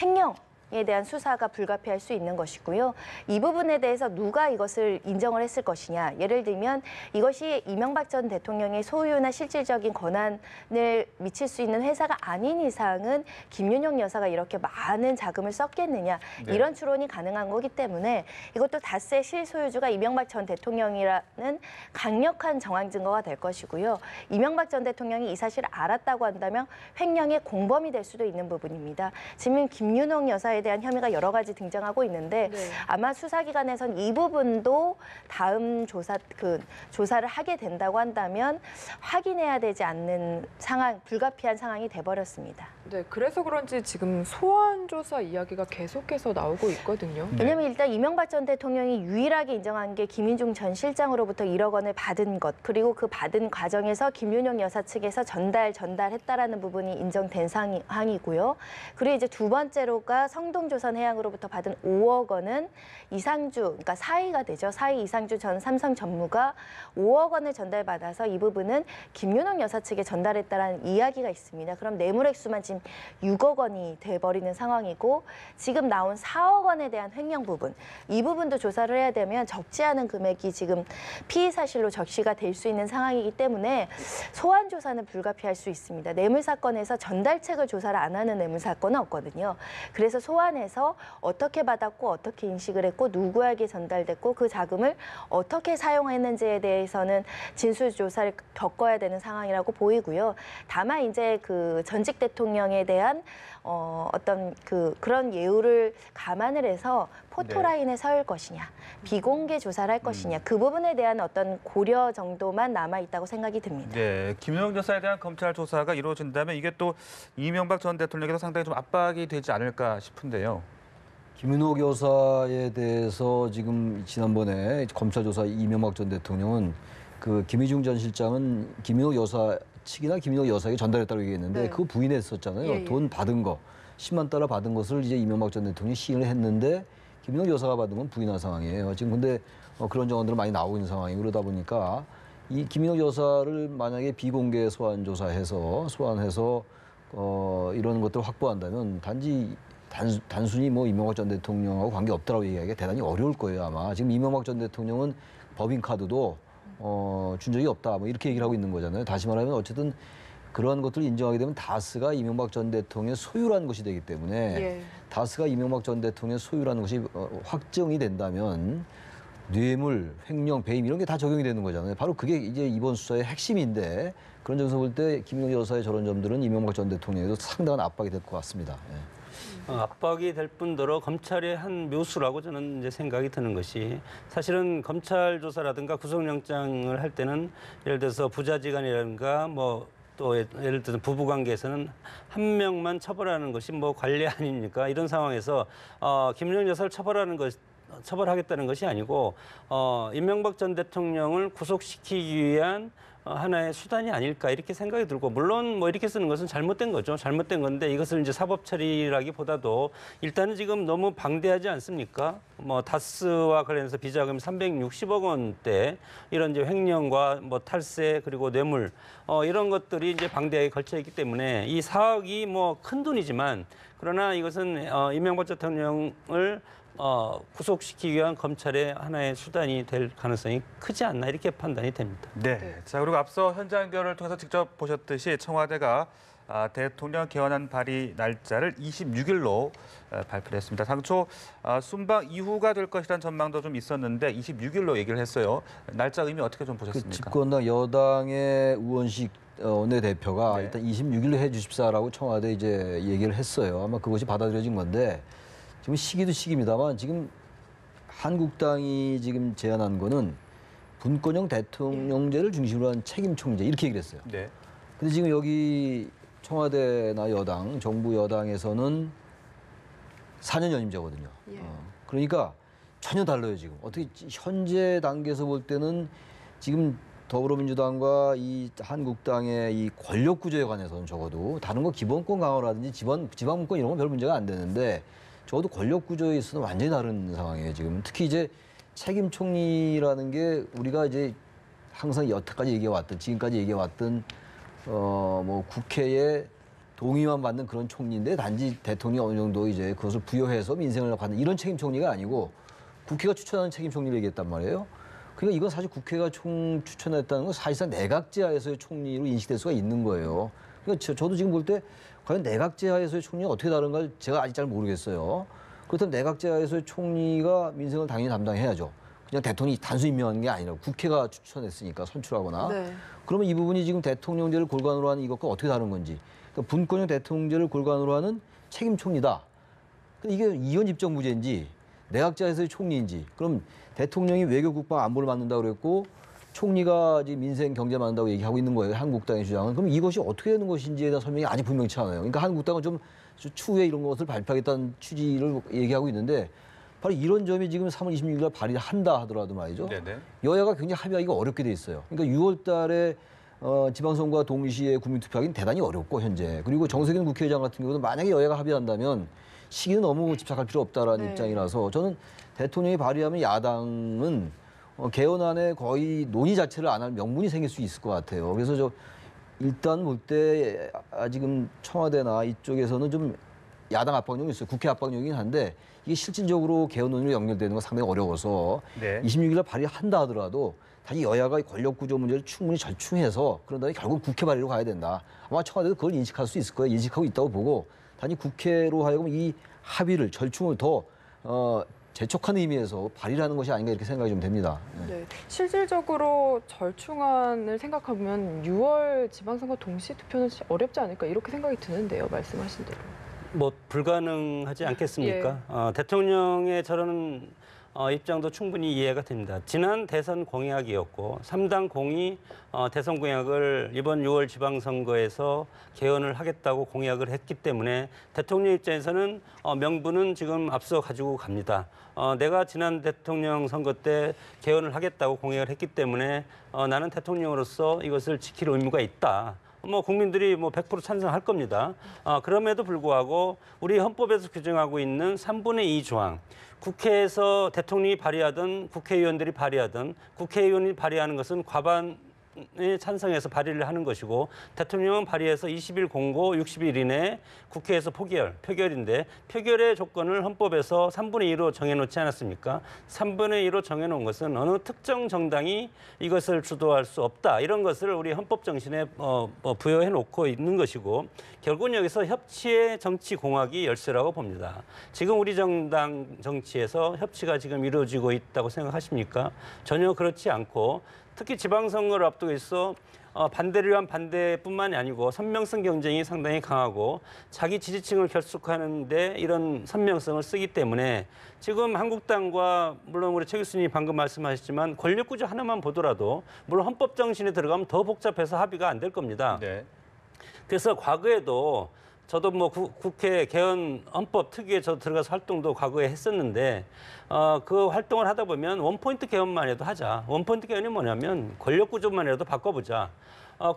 Speaker 4: 횡령. 에 대한 수사가 불가피할 수 있는 것이고요. 이 부분에 대해서 누가 이것을 인정을 했을 것이냐. 예를 들면 이것이 이명박 전 대통령의 소유나 실질적인 권한을 미칠 수 있는 회사가 아닌 이상은 김윤옥 여사가 이렇게 많은 자금을 썼겠느냐. 이런 추론이 가능한 거기 때문에 이것도 다스의 실소유주가 이명박 전 대통령이라는 강력한 정황 증거가 될 것이고요. 이명박 전 대통령이 이 사실을 알았다고 한다면 횡령의 공범이 될 수도 있는 부분입니다. 지금 김윤옥 여사의 안전지사에 대한 혐의가 여러 가지 등장하고 있는데 아마 수사기관에선 이 부분도 다음 조사를 하게 된다고 한다면 확인해야 되지 않는 상황, 불가피한 상황이 돼버렸습니다.
Speaker 2: 네, 그래서 그런지 지금 소환 조사 이야기가 계속해서 나오고 있거든요.
Speaker 4: 왜냐하면 일단 이명박 전 대통령이 유일하게 인정한 게 김인중 전 실장으로부터 1억 원을 받은 것, 그리고 그 받은 과정에서 김윤영 여사 측에서 전달했다라는 부분이 인정된 상황이고요. 그리고 이제 두 번째로가 성동조선해양으로부터 받은 5억 원은 이상주, 그러니까 사위가 되죠. 사위 이상주 전 삼성 전무가 5억 원을 전달받아서 이 부분은 김윤영 여사 측에 전달했다라는 이야기가 있습니다. 그럼 뇌물 액수만 지금 6억 원이 돼버리는 상황이고, 지금 나온 4억 원에 대한 횡령 부분, 이 부분도 조사를 해야 되면 적지 않은 금액이 지금 피의 사실로 적시가 될 수 있는 상황이기 때문에 소환 조사는 불가피할 수 있습니다. 뇌물 사건에서 전달책을 조사를 안 하는 뇌물 사건은 없거든요. 그래서 소환해서 어떻게 받았고 어떻게 인식을 했고 누구에게 전달됐고 그 자금을 어떻게 사용했는지에 대해서는 진술 조사를 겪어야 되는 상황이라고 보이고요. 다만 이제 그 전직 대통령에 대한 그런 예우를 감안을 해서 포토라인에 서일 것이냐, 비공개 조사를 할 것이냐, 그 부분에 대한 어떤 고려 정도만 남아 있다고 생각이 듭니다.
Speaker 1: 네, 김윤영 여사에 대한 검찰 조사가 이루어진다면 이게 또 이명박 전 대통령에게도 상당히 좀 압박이 되지 않을까 싶은데요.
Speaker 3: 김윤옥 여사에 대해서 지금 지난번에 검찰 조사 이명박 전 대통령은 그 김희중 전 실장은 김윤옥 여사 측이나 김윤옥 여사에게 전달했다고 얘기했는데 그거 부인했었잖아요. 돈 받은 거, 10만 달러 받은 것을 이제 이명박 전 대통령이 시인을 했는데 김윤옥 여사가 받은 건 부인한 상황이에요. 지금 근데 그런 정황들은 많이 나오고 있는 상황이고, 그러다 보니까 이 김윤옥 여사를 만약에 비공개 소환해서 이런 것들을 확보한다면 단순히 뭐 이명박 전 대통령하고 관계없다라고 얘기하기가 대단히 어려울 거예요, 아마. 지금 이명박 전 대통령은 법인카드도 준 적이 없다, 뭐 이렇게 얘기를 하고 있는 거잖아요. 다시 말하면 어쨌든 그러한 것들을 인정하게 되면 다스가 이명박 전 대통령의 소유라는 것이 되기 때문에 다스가 이명박 전 대통령의 소유라는 것이 확정이 된다면 뇌물, 횡령, 배임 이런 게 다 적용이 되는 거잖아요. 바로 그게 이제 이번 수사의 핵심인데, 그런 점에서 볼 때 김윤옥 여사의 저런 점들은 이명박 전 대통령에도 상당한 압박이 될 것 같습니다.
Speaker 5: 압박이 될 뿐더러 검찰의 한 묘수라고 저는 이제 생각이 드는 것이, 사실은 검찰 조사라든가 구속영장을 할 때는 예를 들어서 부자지간이라든가 뭐 또 예를 들어서 부부관계에서는 한 명만 처벌하는 것이 뭐 관례 아닙니까? 이런 상황에서 김윤영 여사를 처벌하겠다는 것이 아니고 이명박 전 대통령을 구속시키기 위한 하나의 수단이 아닐까 이렇게 생각이 들고, 물론 뭐 이렇게 쓰는 것은 잘못된 거죠. 잘못된 건데 이것을 이제 사법 처리라기보다도 일단은 지금 너무 방대하지 않습니까? 뭐 다스와 관련해서 비자금 360억 원대 이런 이제 횡령과 뭐 탈세 그리고 뇌물 이런 것들이 이제 방대하게 걸쳐 있기 때문에 이 4억이 뭐 큰 돈이지만, 그러나 이것은 이명박 대통령을 구속시키기 위한 검찰의 하나의 수단이 될 가능성이 크지 않나 이렇게 판단이 됩니다.
Speaker 1: 네. 자, 그리고 앞서 현장 연결을 통해서 직접 보셨듯이 청와대가 대통령 개헌안 발의 날짜를 26일로 발표했습니다. 당초 순방 이후가 될 것이라는 전망도 좀 있었는데 26일로 얘기를 했어요. 날짜 의미 어떻게 좀 보셨습니까?
Speaker 3: 그 집권당 여당의 우원식 원내대표가 일단 26일로 해 주십사라고 청와대 이제 얘기를 했어요. 아마 그것이 받아들여진 건데, 지금 시기도 시기입니다만 지금 한국당이 지금 제안한 거는 분권형 대통령제를 중심으로 한 책임 총리제 이렇게 얘기를 했어요.
Speaker 1: 네.
Speaker 3: 근데 지금 여기 청와대나 여당, 정부 여당에서는 4년 연임제거든요. 그러니까 전혀 달라요, 지금. 어떻게 현재 단계에서 볼 때는 지금 더불어민주당과 이 한국당의 이 권력 구조에 관해서는 적어도 다른 거 기본권 강화라든지 지방분권 이런 건 별 문제가 안 되는데, 적어도 권력 구조에 있어서는 완전히 다른 상황이에요, 지금. 특히 이제 책임 총리라는 게 우리가 이제 항상 여태까지 얘기해왔던, 지금까지 얘기해왔던 뭐 국회의 동의만 받는 그런 총리인데, 단지 대통령이 어느 정도 이제 그것을 부여해서 민생을 받는 이런 책임 총리가 아니고 국회가 추천하는 책임 총리를 얘기했단 말이에요. 그러니까 이건 사실 국회가 추천했다는 건 사실상 내각제하에서의 총리로 인식될 수가 있는 거예요. 그러니까 저도 지금 볼 때 과연 내각제하에서의 총리가 어떻게 다른가 제가 아직 잘 모르겠어요. 그렇다면 내각제하에서의 총리가 민생을 당연히 담당해야죠. 그냥 대통령이 단순히 임명하는 게 아니라 국회가 추천했으니까, 선출하거나. 그러면 이 부분이 지금 대통령제를 골간으로 하는 이것과 어떻게 다른 건지. 그러니까 분권형 대통령제를 골간으로 하는 책임 총리다. 근데 이게 이원 집정 무죄인지 내각제에서의 총리인지 그럼 대통령이 외교 국방 안보를 맡는다고 그랬고 총리가 지금 민생 경제 맡는다고 얘기하고 있는 거예요. 한국당의 주장은. 그럼 이것이 어떻게 되는 것인지에 대한 설명이 아직 분명치 않아요. 그러니까 한국당은 좀 추후에 이런 것을 발표하겠다는 취지를 얘기하고 있는데 바로 이런 점이 지금 3월 26일 날 발의를 한다 하더라도 말이죠. 네네. 여야가 굉장히 합의하기가 어렵게 돼 있어요. 그러니까 6월 달에 지방선거와 동시에 국민투표하기는 대단히 어렵고 현재. 그리고 정세균 국회의장 같은 경우도 만약에 여야가 합의한다면 시기는 너무 집착할 필요 없다라는 입장이라서 저는 대통령이 발의하면 야당은 개헌안에 거의 논의 자체를 안 할 명분이 생길 수 있을 것 같아요. 그래서 저 일단 볼 때 지금 청와대나 이쪽에서는 좀 야당 압박용이 있어요. 국회 압박용이긴 한데 이게 실질적으로 개헌 논의로 연결되는 건 상당히 어려워서 26일 날 발의한다 하더라도 다시 여야가 권력 구조 문제를 충분히 절충해서 그런 다음에 결국 국회 발의로 가야 된다. 아마 청와대도 그걸 인식할 수 있을 거예요. 인식하고 있다고 보고 단지 국회로 하여금 이 합의를 절충을 더 재촉하는 의미에서 발의를 하는 것이 아닌가 이렇게 생각이 좀 됩니다.
Speaker 2: 네. 실질적으로 절충안을 생각하면 6월 지방선거 동시 투표는 어렵지 않을까 이렇게 생각이 드는데요. 말씀하신 대로.
Speaker 5: 뭐 불가능하지 않겠습니까? 대통령의 저런 입장도 충분히 이해가 됩니다. 지난 대선 공약이었고 3당 공이 대선 공약을 이번 6월 지방선거에서 개헌을 하겠다고 공약을 했기 때문에 대통령 입장에서는 명분은 지금 앞서 가지고 갑니다. 내가 지난 대통령 선거 때 개헌을 하겠다고 공약을 했기 때문에 나는 대통령으로서 이것을 지킬 의무가 있다. 뭐 국민들이 뭐 100% 찬성할 겁니다. 그럼에도 불구하고 우리 헌법에서 규정하고 있는 3분의 2 조항, 국회에서 대통령이 발의하든 국회의원들이 발의하든 국회의원이 발의하는 것은 과반에 찬성해서 발의를 하는 것이고 대통령은 발의해서 20일 공고 60일 이내에 국회에서 표결인데 표결의 조건을 헌법에서 3분의 2로 정해놓지 않았습니까? 3분의 2로 정해놓은 것은 어느 특정 정당이 이것을 주도할 수 없다. 이런 것을 우리 헌법 정신에 부여해놓고 있는 것이고 결국은 여기서 협치의 정치 공학이 열쇠라고 봅니다. 지금 우리 정당 정치에서 협치가 지금 이루어지고 있다고 생각하십니까? 전혀 그렇지 않고 특히 지방선거를 앞두고 있어 반대를 위한 반대뿐만이 아니고 선명성 경쟁이 상당히 강하고 자기 지지층을 결속하는 데 이런 선명성을 쓰기 때문에 지금 한국당과 물론 우리 최 교수님이 방금 말씀하셨지만 권력구조 하나만 보더라도 물론 헌법 정신에 들어가면 더 복잡해서 합의가 안 될 겁니다. 네. 그래서 과거에도 저도 뭐 국회 개헌 헌법 특위에 저 들어가서 활동도 과거에 했었는데 그 활동을 하다 보면 원포인트 개헌만 해도 하자. 원포인트 개헌이 뭐냐면 권력 구조만 해도 바꿔보자.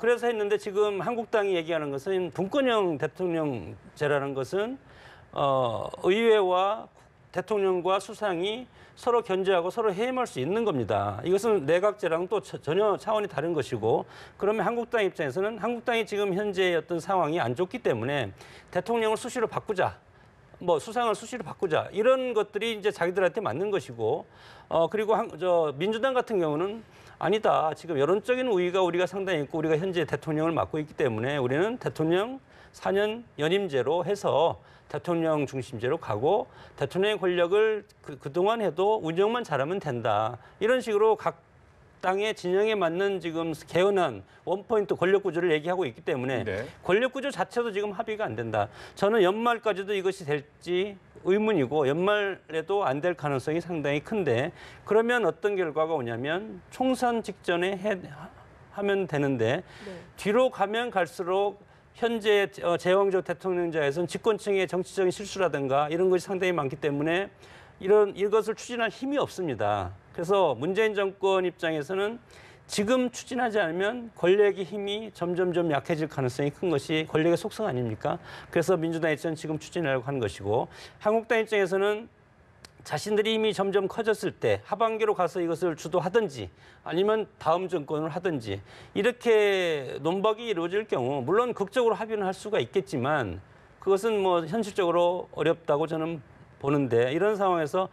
Speaker 5: 그래서 했는데 지금 한국당이 얘기하는 것은 분권형 대통령제라는 것은 의회와 대통령과 수상이 서로 견제하고 서로 해임할 수 있는 겁니다. 이것은 내각제랑 또 전혀 차원이 다른 것이고 그러면 한국당 입장에서는 한국당이 지금 현재의 어떤 상황이 안 좋기 때문에 대통령을 수시로 바꾸자. 뭐 수상을 수시로 바꾸자. 이런 것들이 이제 자기들한테 맞는 것이고 그리고 민주당 같은 경우는 아니다. 지금 여론적인 우위가 우리가 상당히 있고 우리가 현재 대통령을 맡고 있기 때문에 우리는 대통령 4년 연임제로 해서 대통령 중심제로 가고 대통령의 권력을 그동안 해도 운영만 잘하면 된다. 이런 식으로 각 당의 진영에 맞는 지금 개헌안 원포인트 권력 구조를 얘기하고 있기 때문에 권력 구조 자체도 지금 합의가 안 된다. 저는 연말까지도 이것이 될지 의문이고 연말에도 안 될 가능성이 상당히 큰데 그러면 어떤 결과가 오냐면 총선 직전에 하면 되는데 뒤로 가면 갈수록 현재 제왕적 대통령제에서는 집권층의 정치적인 실수라든가 이런 것이 상당히 많기 때문에 이것을 추진할 힘이 없습니다. 그래서 문재인 정권 입장에서는 지금 추진하지 않으면 권력의 힘이 점점 약해질 가능성이 큰 것이 권력의 속성 아닙니까? 그래서 민주당 입장은 지금 추진하려고 하는 것이고 한국당 입장에서는 자신들이 힘이 점점 커졌을 때 하반기로 가서 이것을 주도하든지 아니면 다음 정권을 하든지 이렇게 논박이 이루어질 경우 물론 극적으로 합의는 할 수가 있겠지만 그것은 뭐 현실적으로 어렵다고 저는 보는데 이런 상황에서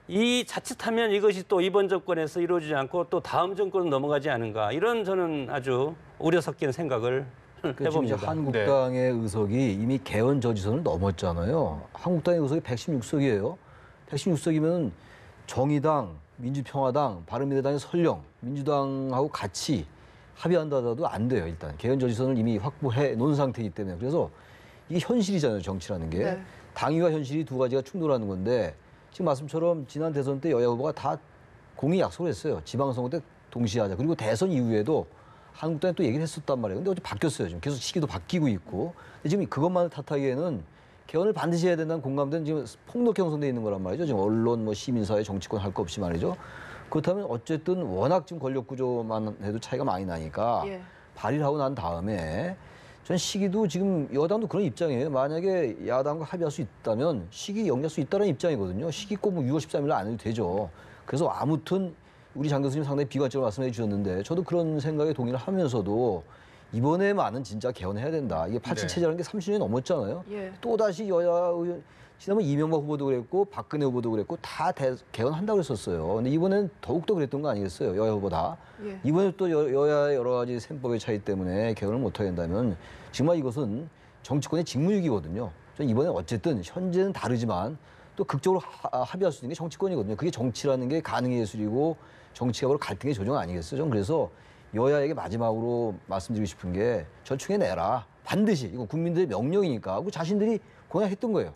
Speaker 5: 이 자칫하면 이것이 또 이번 정권에서 이루어지지 않고 또 다음 정권으로 넘어가지 않은가 이런 저는 아주 우려 섞인 생각을 해봅니다.
Speaker 3: 한국당의 의석이 이미 개헌 저지선을 넘었잖아요. 한국당의 의석이 116석이에요. 116석이면 정의당, 민주평화당, 바른미래당의 설령, 민주당하고 같이 합의한다 하더라도 안 돼요. 일단 개헌 저지선을 이미 확보해 놓은 상태이기 때문에 그래서 이게 현실이잖아요, 정치라는 게.
Speaker 2: 네.
Speaker 3: 당위와 현실이 두 가지가 충돌하는 건데 지금 말씀처럼 지난 대선 때 여야 후보가 다 공히 약속을 했어요. 지방선거 때 동시에 하자. 그리고 대선 이후에도 한국당에 또 얘기를 했었단 말이에요. 근데 어제 바뀌었어요. 지금 계속 시기도 바뀌고 있고. 근데 지금 그것만을 탓하기에는 개헌을 반드시 해야 된다는 공감대는 지금 폭넓게 형성되어 있는 거란 말이죠. 지금 언론, 뭐 시민사회, 정치권 할 거 없이 말이죠. 그렇다면 어쨌든 워낙 지금 권력 구조만 해도 차이가 많이 나니까
Speaker 2: 예.
Speaker 3: 발의를 하고 난 다음에 전 시기도 지금 여당도 그런 입장이에요. 만약에 야당과 합의할 수 있다면 시기 연기할 수 있다는 입장이거든요. 시기 꼭 뭐 6월 13일 안 해도 되죠. 그래서 아무튼 우리 장 교수님 상당히 비관적으로 말씀해 주셨는데 저도 그런 생각에 동의를 하면서도 이번에만은 진짜 개헌해야 된다. 이게 87 체제라는 게 30년이 넘었잖아요.
Speaker 2: 예.
Speaker 3: 또다시 여야 의원, 지난번 이명박 후보도 그랬고 박근혜 후보도 그랬고 다 개헌한다고 했었어요. 근데 이번엔 더욱더 그랬던 거 아니겠어요? 여야 후보 다.
Speaker 2: 예.
Speaker 3: 이번에 또 여야의 여러 가지 셈법의 차이 때문에 개헌을 못하게 된다면 정말 이것은 정치권의 직무유기거든요. 저는 이번에 어쨌든 현재는 다르지만 또 극적으로 합의할 수 있는 게 정치권이거든요. 그게 정치라는 게 가능의 예술이고 정치가 바로 갈등의 조정 아니겠어요? 저는 그래서 여야에게 마지막으로 말씀드리고 싶은 게 절충해내라. 반드시. 이거 국민들의 명령이니까. 그 자신들이 공약했던 거예요.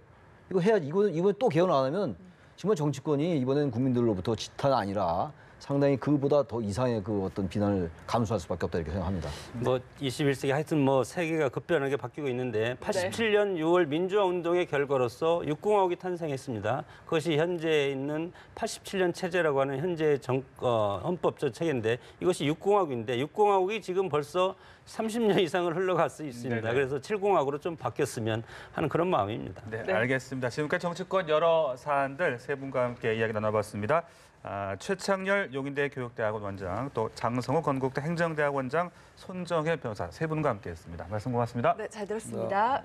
Speaker 3: 이거 해야지. 이번에 또 개헌 안 하면 정말 정치권이 이번에는 국민들로부터 지탄 아니라 상당히 그보다 더 이상의 그 어떤 비난을 감수할 수밖에 없다 이렇게 생각합니다.
Speaker 5: 뭐 21세기 하여튼 뭐 세계가 급변하게 바뀌고 있는데 87년 6월 민주화 운동의 결과로서 육공화국이 탄생했습니다. 그것이 현재 있는 87년 체제라고 하는 현재 헌법적 체계인데 이것이 육공화국인데 육공화국이 지금 벌써 30년 이상을 흘러갈 수 있습니다.
Speaker 1: 네네.
Speaker 5: 그래서 7공화국으로 좀 바뀌었으면 하는 그런 마음입니다.
Speaker 1: 네,
Speaker 2: 네.
Speaker 1: 알겠습니다. 지금까지 정치권 여러 사안들 세 분과 함께 이야기 나눠봤습니다. 최창렬 용인대 교육대학원 원장, 또 장성호 건국대 행정대학 원장, 손정혜 변호사 세 분과 함께했습니다. 말씀 고맙습니다.
Speaker 2: 네, 잘 들었습니다.